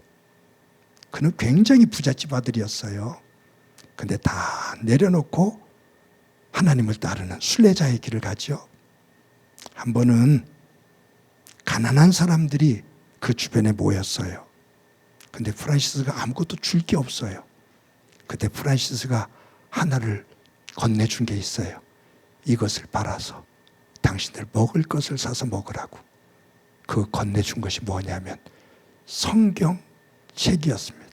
그는 굉장히 부잣집 아들이었어요. 근데 다 내려놓고 하나님을 따르는 순례자의 길을 가죠. 한 번은 가난한 사람들이 그 주변에 모였어요. 근데 프란시스가 아무것도 줄 게 없어요. 그때 프란시스가 하나를 건네준 게 있어요. 이것을 팔아서 당신들 먹을 것을 사서 먹으라고. 그 건네준 것이 뭐냐면 성경책이었습니다.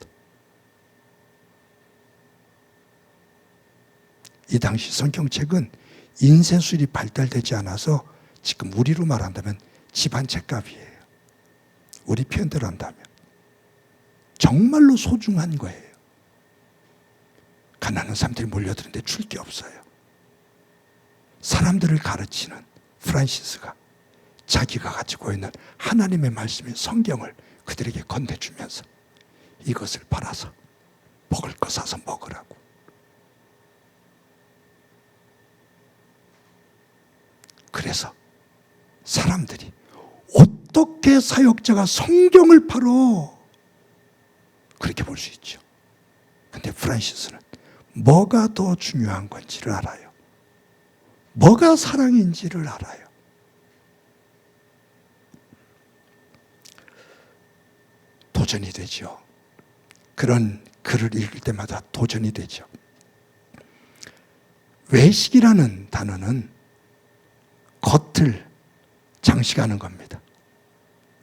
이 당시 성경책은 인쇄술이 발달되지 않아서 지금 우리로 말한다면 집안 책값이에요. 우리 표현대로 한다면 정말로 소중한 거예요. 가난한 사람들이 몰려드는데 줄 게 없어요. 사람들을 가르치는 프란시스가 자기가 가지고 있는 하나님의 말씀인 성경을 그들에게 건네주면서 이것을 팔아서 먹을 거 사서 먹으라고. 그래서 사람들이 어떻게 사역자가 성경을 팔어? 그렇게 볼 수 있죠. 근데 프란시스는 뭐가 더 중요한 건지를 알아요. 뭐가 사랑인지를 알아요. 도전이 되죠. 그런 글을 읽을 때마다 도전이 되죠. 외식이라는 단어는 겉을 장식하는 겁니다.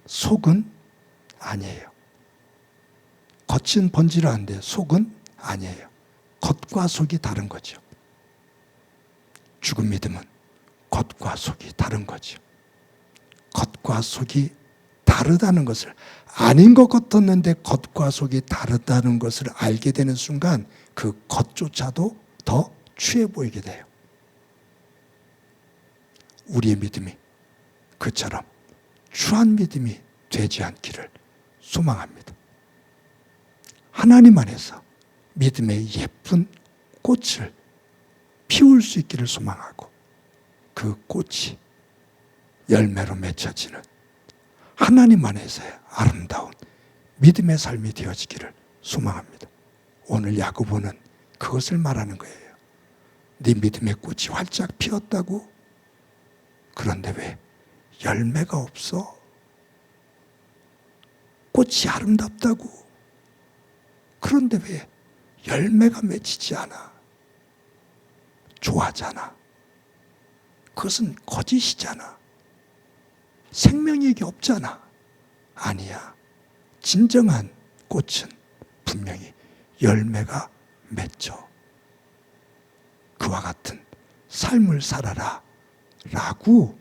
속은 아니에요. 겉은 번지르한데 속은 아니에요. 겉과 속이 다른 거죠. 죽은 믿음은 겉과 속이 다른 거죠. 겉과 속이 다르다는 것을, 아닌 것 같았는데 겉과 속이 다르다는 것을 알게 되는 순간 그 겉조차도 더 추해 보이게 돼요. 우리의 믿음이 그처럼 추한 믿음이 되지 않기를 소망합니다. 하나님 안에서 믿음의 예쁜 꽃을 피울 수 있기를 소망하고 그 꽃이 열매로 맺혀지는 하나님 안에서의 아름다운 믿음의 삶이 되어지기를 소망합니다. 오늘 야고보는 그것을 말하는 거예요. 네 믿음의 꽃이 활짝 피었다고? 그런데 왜 열매가 없어? 꽃이 아름답다고? 그런데 왜 열매가 맺히지 않아? 좋아하잖아. 그것은 거짓이잖아. 생명력이 없잖아. 아니야. 진정한 꽃은 분명히 열매가 맺혀. 그와 같은 삶을 살아라 라고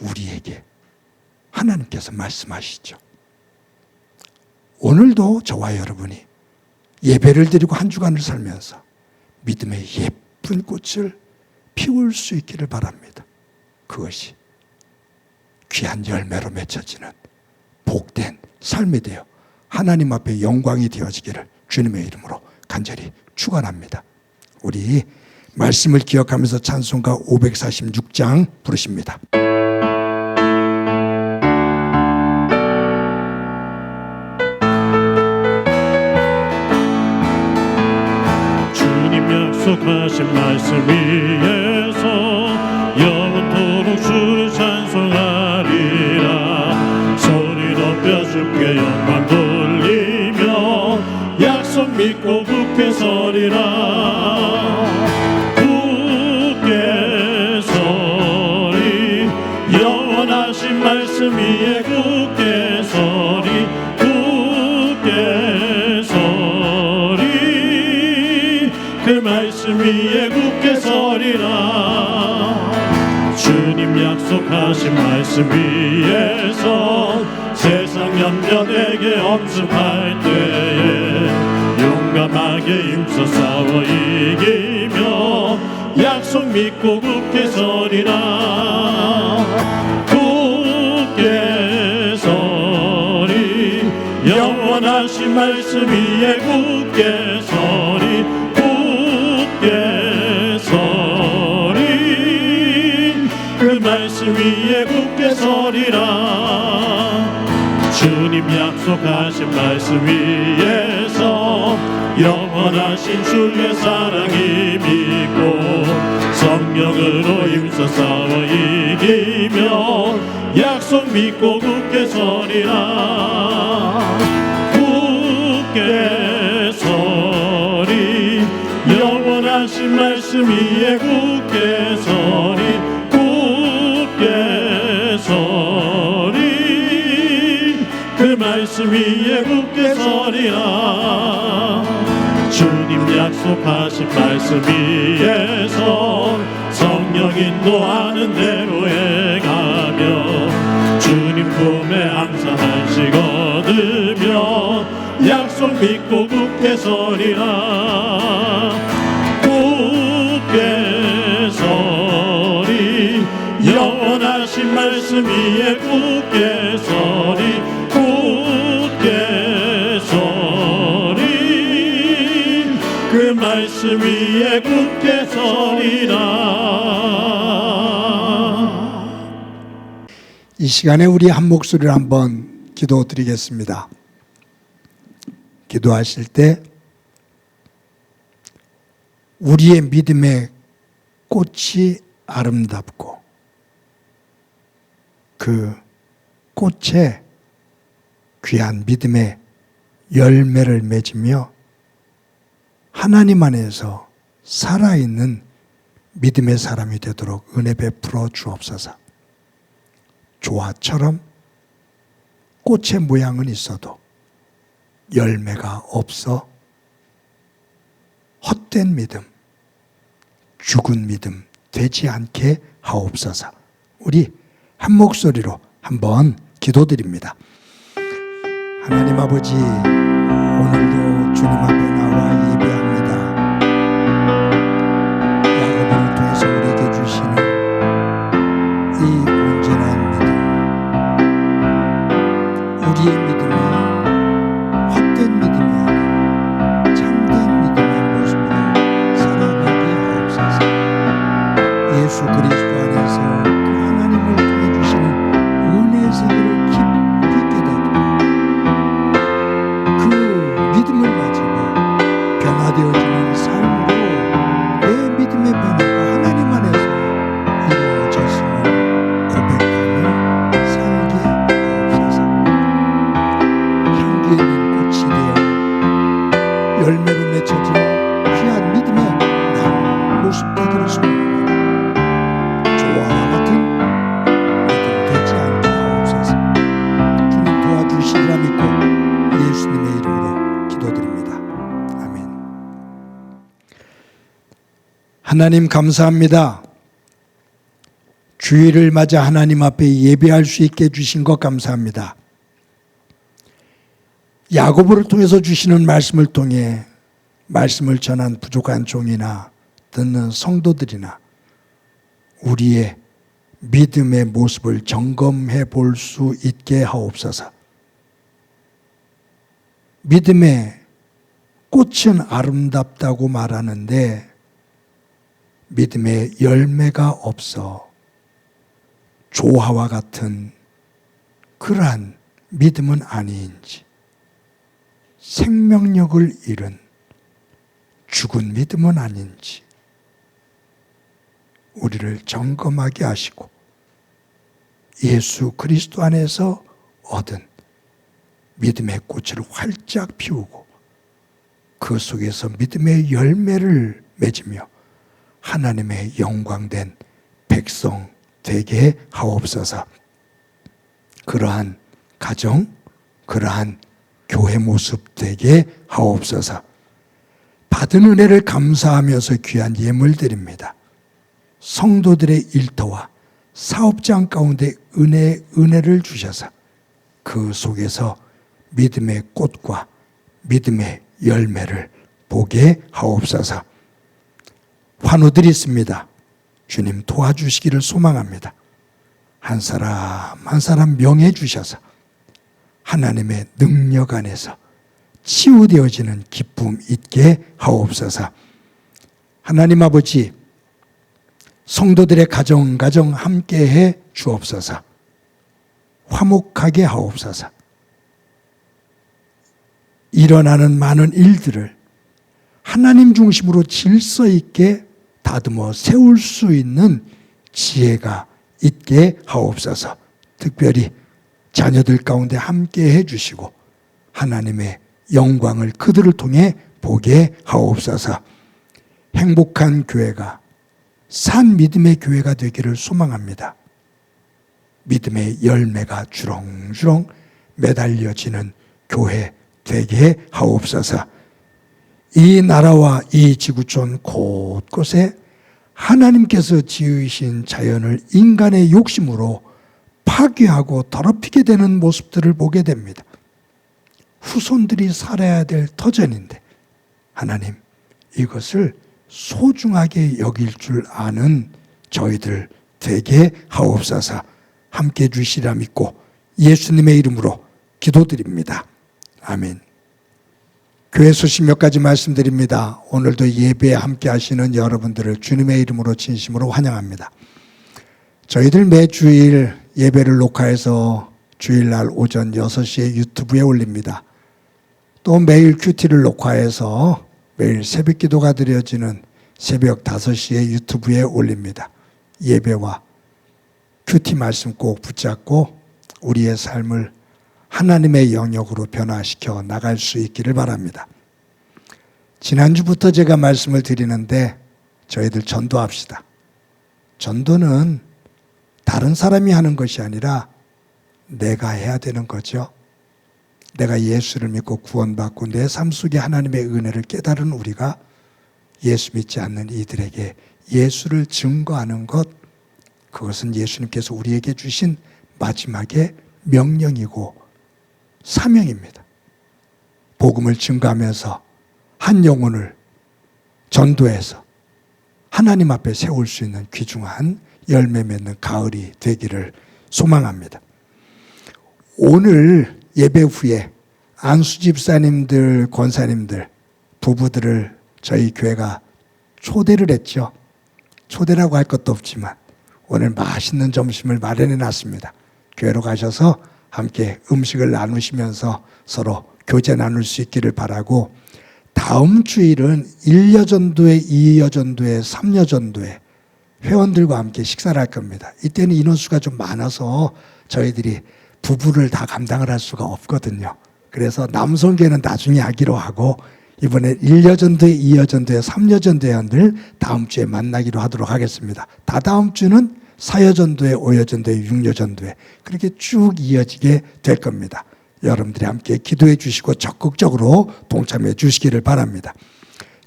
우리에게 하나님께서 말씀하시죠. 오늘도 저와 여러분이 예배를 드리고 한 주간을 살면서 믿음의 예쁜 꽃을 피울 수 있기를 바랍니다. 그것이 귀한 열매로 맺혀지는 복된 삶이 되어 하나님 앞에 영광이 되어지기를 주님의 이름으로 간절히 축원합니다. 우리 말씀을 기억하면서 찬송가 546장 부르십니다. 주님 약속하신 말씀 위에서 영원토록 주를 찬송하리라. 소리 높여 주께 영광 돌리며 약속 믿고 굳게 서리라. 굳게 서리 영원하신 말씀 위에 굳게 서리 굳게 서리 그 말씀 위에 굳게 서리라. 주님 약속하신 말씀 위에서 세상 염려 내게 엄습할 때에 용감하게 힘써 싸워 이기며 약속 믿고 굳게 서리라. 굳게 서리 영원하신 말씀 위에 굳게 서리 굳게 서리 그 말씀 위에 굳게 서리라. 주님 약속하신 말씀 위에서 영원하신 주의 사랑이 믿고 성령으로 힘써 싸워 이기며 약속 믿고 굳게 서리라. 굳게 서리 영원하신 말씀 위에 굳게 서리 굳게 서리 그 말씀 위에 굳게 서리라. 주님 약속하신 말씀 위에서 성령 인도하는 대로 행하며 주님 품에 항상 안식 얻으며 약속 믿고 굳게 서리라. 굳게 서리 영원하신 말씀 위에 굳게 서리 굳게 서리 그 말씀 위에 굳게 서리라. 이 시간에 우리 한 목소리를 한번 기도드리겠습니다. 기도하실 때 우리의 믿음의 꽃이 아름답고 그 꽃에 귀한 믿음의 열매를 맺으며 하나님 안에서 살아있는 믿음의 사람이 되도록 은혜 베풀어 주옵소서. 조화처럼 꽃의 모양은 있어도 열매가 없어 헛된 믿음, 죽은 믿음 되지 않게 하옵소서. 우리 한 목소리로 한번 기도드립니다. 하나님 아버지, 오늘도 주님 앞에 나와 예배합니다. 야고보를 통해서 우리에게 주시는 이 온전한 믿음, 우리의 믿음이 헛된 믿음이 아닌 참된 믿음의 모습으로 살아가게 하옵소서. 예수 그리스도 안에서 그 하나님을 통해 주시는 은혜의 세계를 깊이 깨닫고 그 믿음을 가지고 변화되어지는 삶으로 내 믿음의 변화가 하나님 안에서 이루어졌음을 고백하며 살게 하옵소서. 향기 있는 꽃이 되어 열매로 맺혀진 귀한 믿음의 나무 모습 되기를 소원합니다. 조화와 같은 믿음 되지 않게 하옵소서. 주님 도와주시리라 믿고 예수님의 이름으로 기도드립니다. 아멘. 하나님 감사합니다. 주일을 맞아 하나님 앞에 예배할 수 있게 해주신 것 감사합니다. 야고보를 통해서 주시는 말씀을 통해 말씀을 전한 부족한 종이나 듣는 성도들이나 우리의 믿음의 모습을 점검해 볼 수 있게 하옵소서. 믿음의 꽃은 아름답다고 말하는데 믿음의 열매가 없어 조화와 같은 그러한 믿음은 아닌지, 생명력을 잃은 죽은 믿음은 아닌지 우리를 점검하게 하시고 예수 그리스도 안에서 얻은 믿음의 꽃을 활짝 피우고 그 속에서 믿음의 열매를 맺으며 하나님의 영광된 백성 되게 하옵소서. 그러한 가정, 그러한 교회 모습 되게 하옵소서. 받은 은혜를 감사하면서 귀한 예물 드립니다. 성도들의 일터와 사업장 가운데 은혜를 주셔서 그 속에서 믿음의 꽃과 믿음의 열매를 보게 하옵소서. 환우들이 있습니다. 주님 도와주시기를 소망합니다. 한 사람 한 사람 명해 주셔서 하나님의 능력 안에서 치유되어지는 기쁨 있게 하옵소서. 하나님 아버지, 성도들의 가정 함께해 주옵소서. 화목하게 하옵소서. 일어나는 많은 일들을 하나님 중심으로 질서 있게 다듬어 세울 수 있는 지혜가 있게 하옵소서. 특별히 자녀들 가운데 함께 해주시고 하나님의 영광을 그들을 통해 보게 하옵소서. 행복한 교회가 산 믿음의 교회가 되기를 소망합니다. 믿음의 열매가 주렁주렁 매달려지는 교회 되게 하옵소서. 이 나라와 이 지구촌 곳곳에 하나님께서 지으신 자연을 인간의 욕심으로 파괴하고 더럽히게 되는 모습들을 보게 됩니다. 후손들이 살아야 될 터전인데 하나님, 이것을 소중하게 여길 줄 아는 저희들 되게 하옵소서. 함께 주시라 믿고 예수님의 이름으로 기도드립니다. 아멘. 교회 소식 몇 가지 말씀드립니다. 오늘도 예배에 함께 하시는 여러분들을 주님의 이름으로 진심으로 환영합니다. 저희들 매주일 예배를 녹화해서 주일날 오전 6시에 유튜브에 올립니다. 또 매일 큐티를 녹화해서 매일 새벽 기도가 드려지는 새벽 5시에 유튜브에 올립니다. 예배와 큐티 말씀 꼭 붙잡고 우리의 삶을 하나님의 영역으로 변화시켜 나갈 수 있기를 바랍니다. 지난주부터 제가 말씀을 드리는데 저희들 전도합시다. 전도는 다른 사람이 하는 것이 아니라 내가 해야 되는 거죠. 내가 예수를 믿고 구원받고 내 삶 속에 하나님의 은혜를 깨달은 우리가 예수 믿지 않는 이들에게 예수를 증거하는 것, 그것은 예수님께서 우리에게 주신 마지막의 명령이고 사명입니다. 복음을 증거하면서 한 영혼을 전도해서 하나님 앞에 세울 수 있는 귀중한 열매 맺는 가을이 되기를 소망합니다. 오늘 예배 후에 안수 집사님들, 권사님들, 부부들을 저희 교회가 초대를 했죠. 초대라고 할 것도 없지만 오늘 맛있는 점심을 마련해 놨습니다. 교회로 가셔서 함께 음식을 나누시면서 서로 교제 나눌 수 있기를 바라고, 다음 주일은 1여전도회, 2여전도회, 3여전도회 회원들과 함께 식사를 할 겁니다. 이때는 인원수가 좀 많아서 저희들이 부부를 다 감당을 할 수가 없거든요. 그래서 남성교회는 나중에 하기로 하고 이번에 1여전도회, 2여전도회, 3여전도회 회원들 다음 주에 만나기로 하도록 하겠습니다. 다다음 주는 4여전도회, 5여전도회, 6여전도회 그렇게 쭉 이어지게 될 겁니다. 여러분들이 함께 기도해 주시고 적극적으로 동참해 주시기를 바랍니다.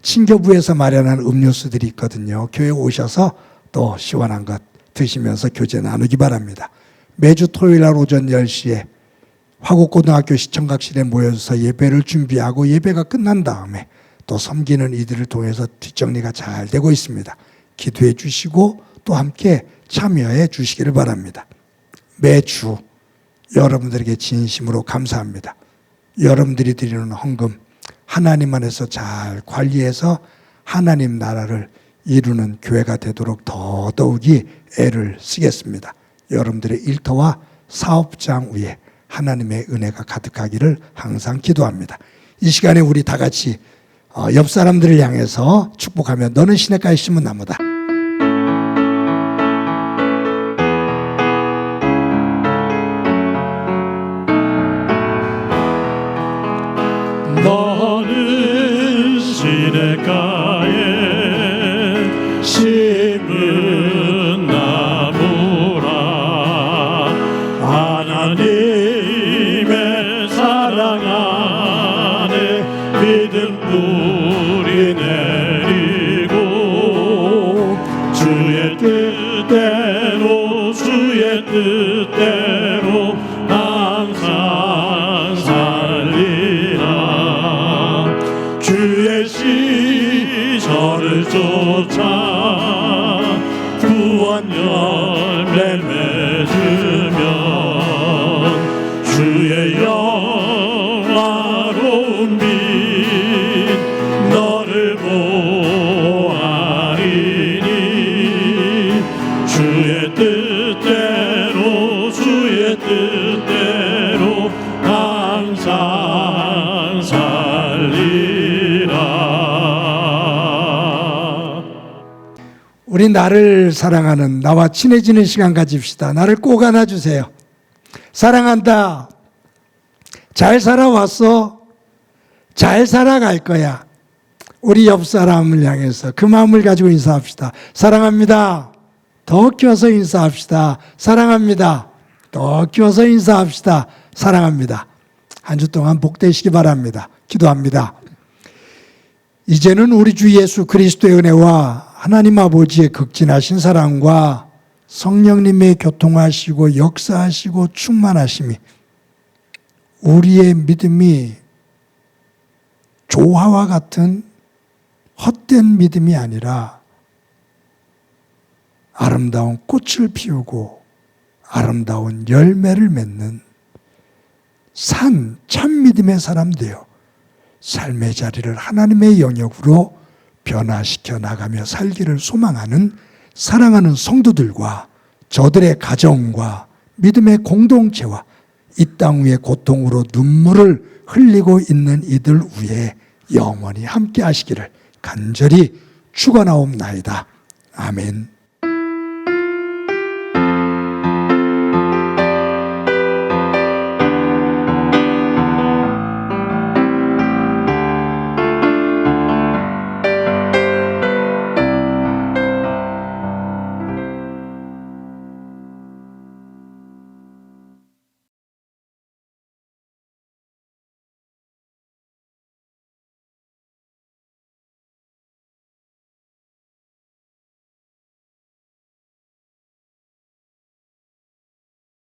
친교부에서 마련한 음료수들이 있거든요. 교회에 오셔서 또 시원한 것 드시면서 교제 나누기 바랍니다. 매주 토요일 날 오전 10시에 화곡고등학교 시청각실에 모여서 예배를 준비하고 예배가 끝난 다음에 또 섬기는 이들을 통해서 뒷정리가 잘 되고 있습니다. 기도해 주시고 또 함께 참여해 주시기를 바랍니다. 매주 여러분들에게 진심으로 감사합니다. 여러분들이 드리는 헌금 하나님 안에서 잘 관리해서 하나님 나라를 이루는 교회가 되도록 더더욱이 애를 쓰겠습니다. 여러분들의 일터와 사업장 위에 하나님의 은혜가 가득하기를 항상 기도합니다. 이 시간에 우리 다 같이 옆 사람들을 향해서 축복하며 너는 시냇가에 심은 나무다. 너는 시냇가에 심은 나무라. 하나님의 사랑 안에 믿음 뿌리 내리고 주의 뜻대로 항상 살리라. 주의 시절을 쫓아 구원 열매 맺으면 주의 영화로운 빛 너를 보아리니. 주의 뜻대로 항상 살리라. 우리 나를 사랑하는, 나와 친해지는 시간 가집시다. 나를 꼭 안아주세요. 사랑한다. 잘 살아왔어. 잘 살아갈 거야. 우리 옆 사람을 향해서 그 마음을 가지고 인사합시다. 사랑합니다. 더 키워서 인사합시다. 사랑합니다. 더 키워서 인사합시다. 사랑합니다. 한 주 동안 복되시기 바랍니다. 기도합니다. 이제는 우리 주 예수 그리스도의 은혜와 하나님 아버지의 극진하신 사랑과 성령님의 교통하시고 역사하시고 충만하심이 우리의 믿음이 조화와 같은 헛된 믿음이 아니라 아름다운 꽃을 피우고 아름다운 열매를 맺는 참 믿음의 사람 되어 삶의 자리를 하나님의 영역으로 변화시켜 나가며 살기를 소망하는 사랑하는 성도들과 저들의 가정과 믿음의 공동체와 이 땅 위에 고통으로 눈물을 흘리고 있는 이들 위에 영원히 함께 하시기를 간절히 축원하옵나이다. 아멘.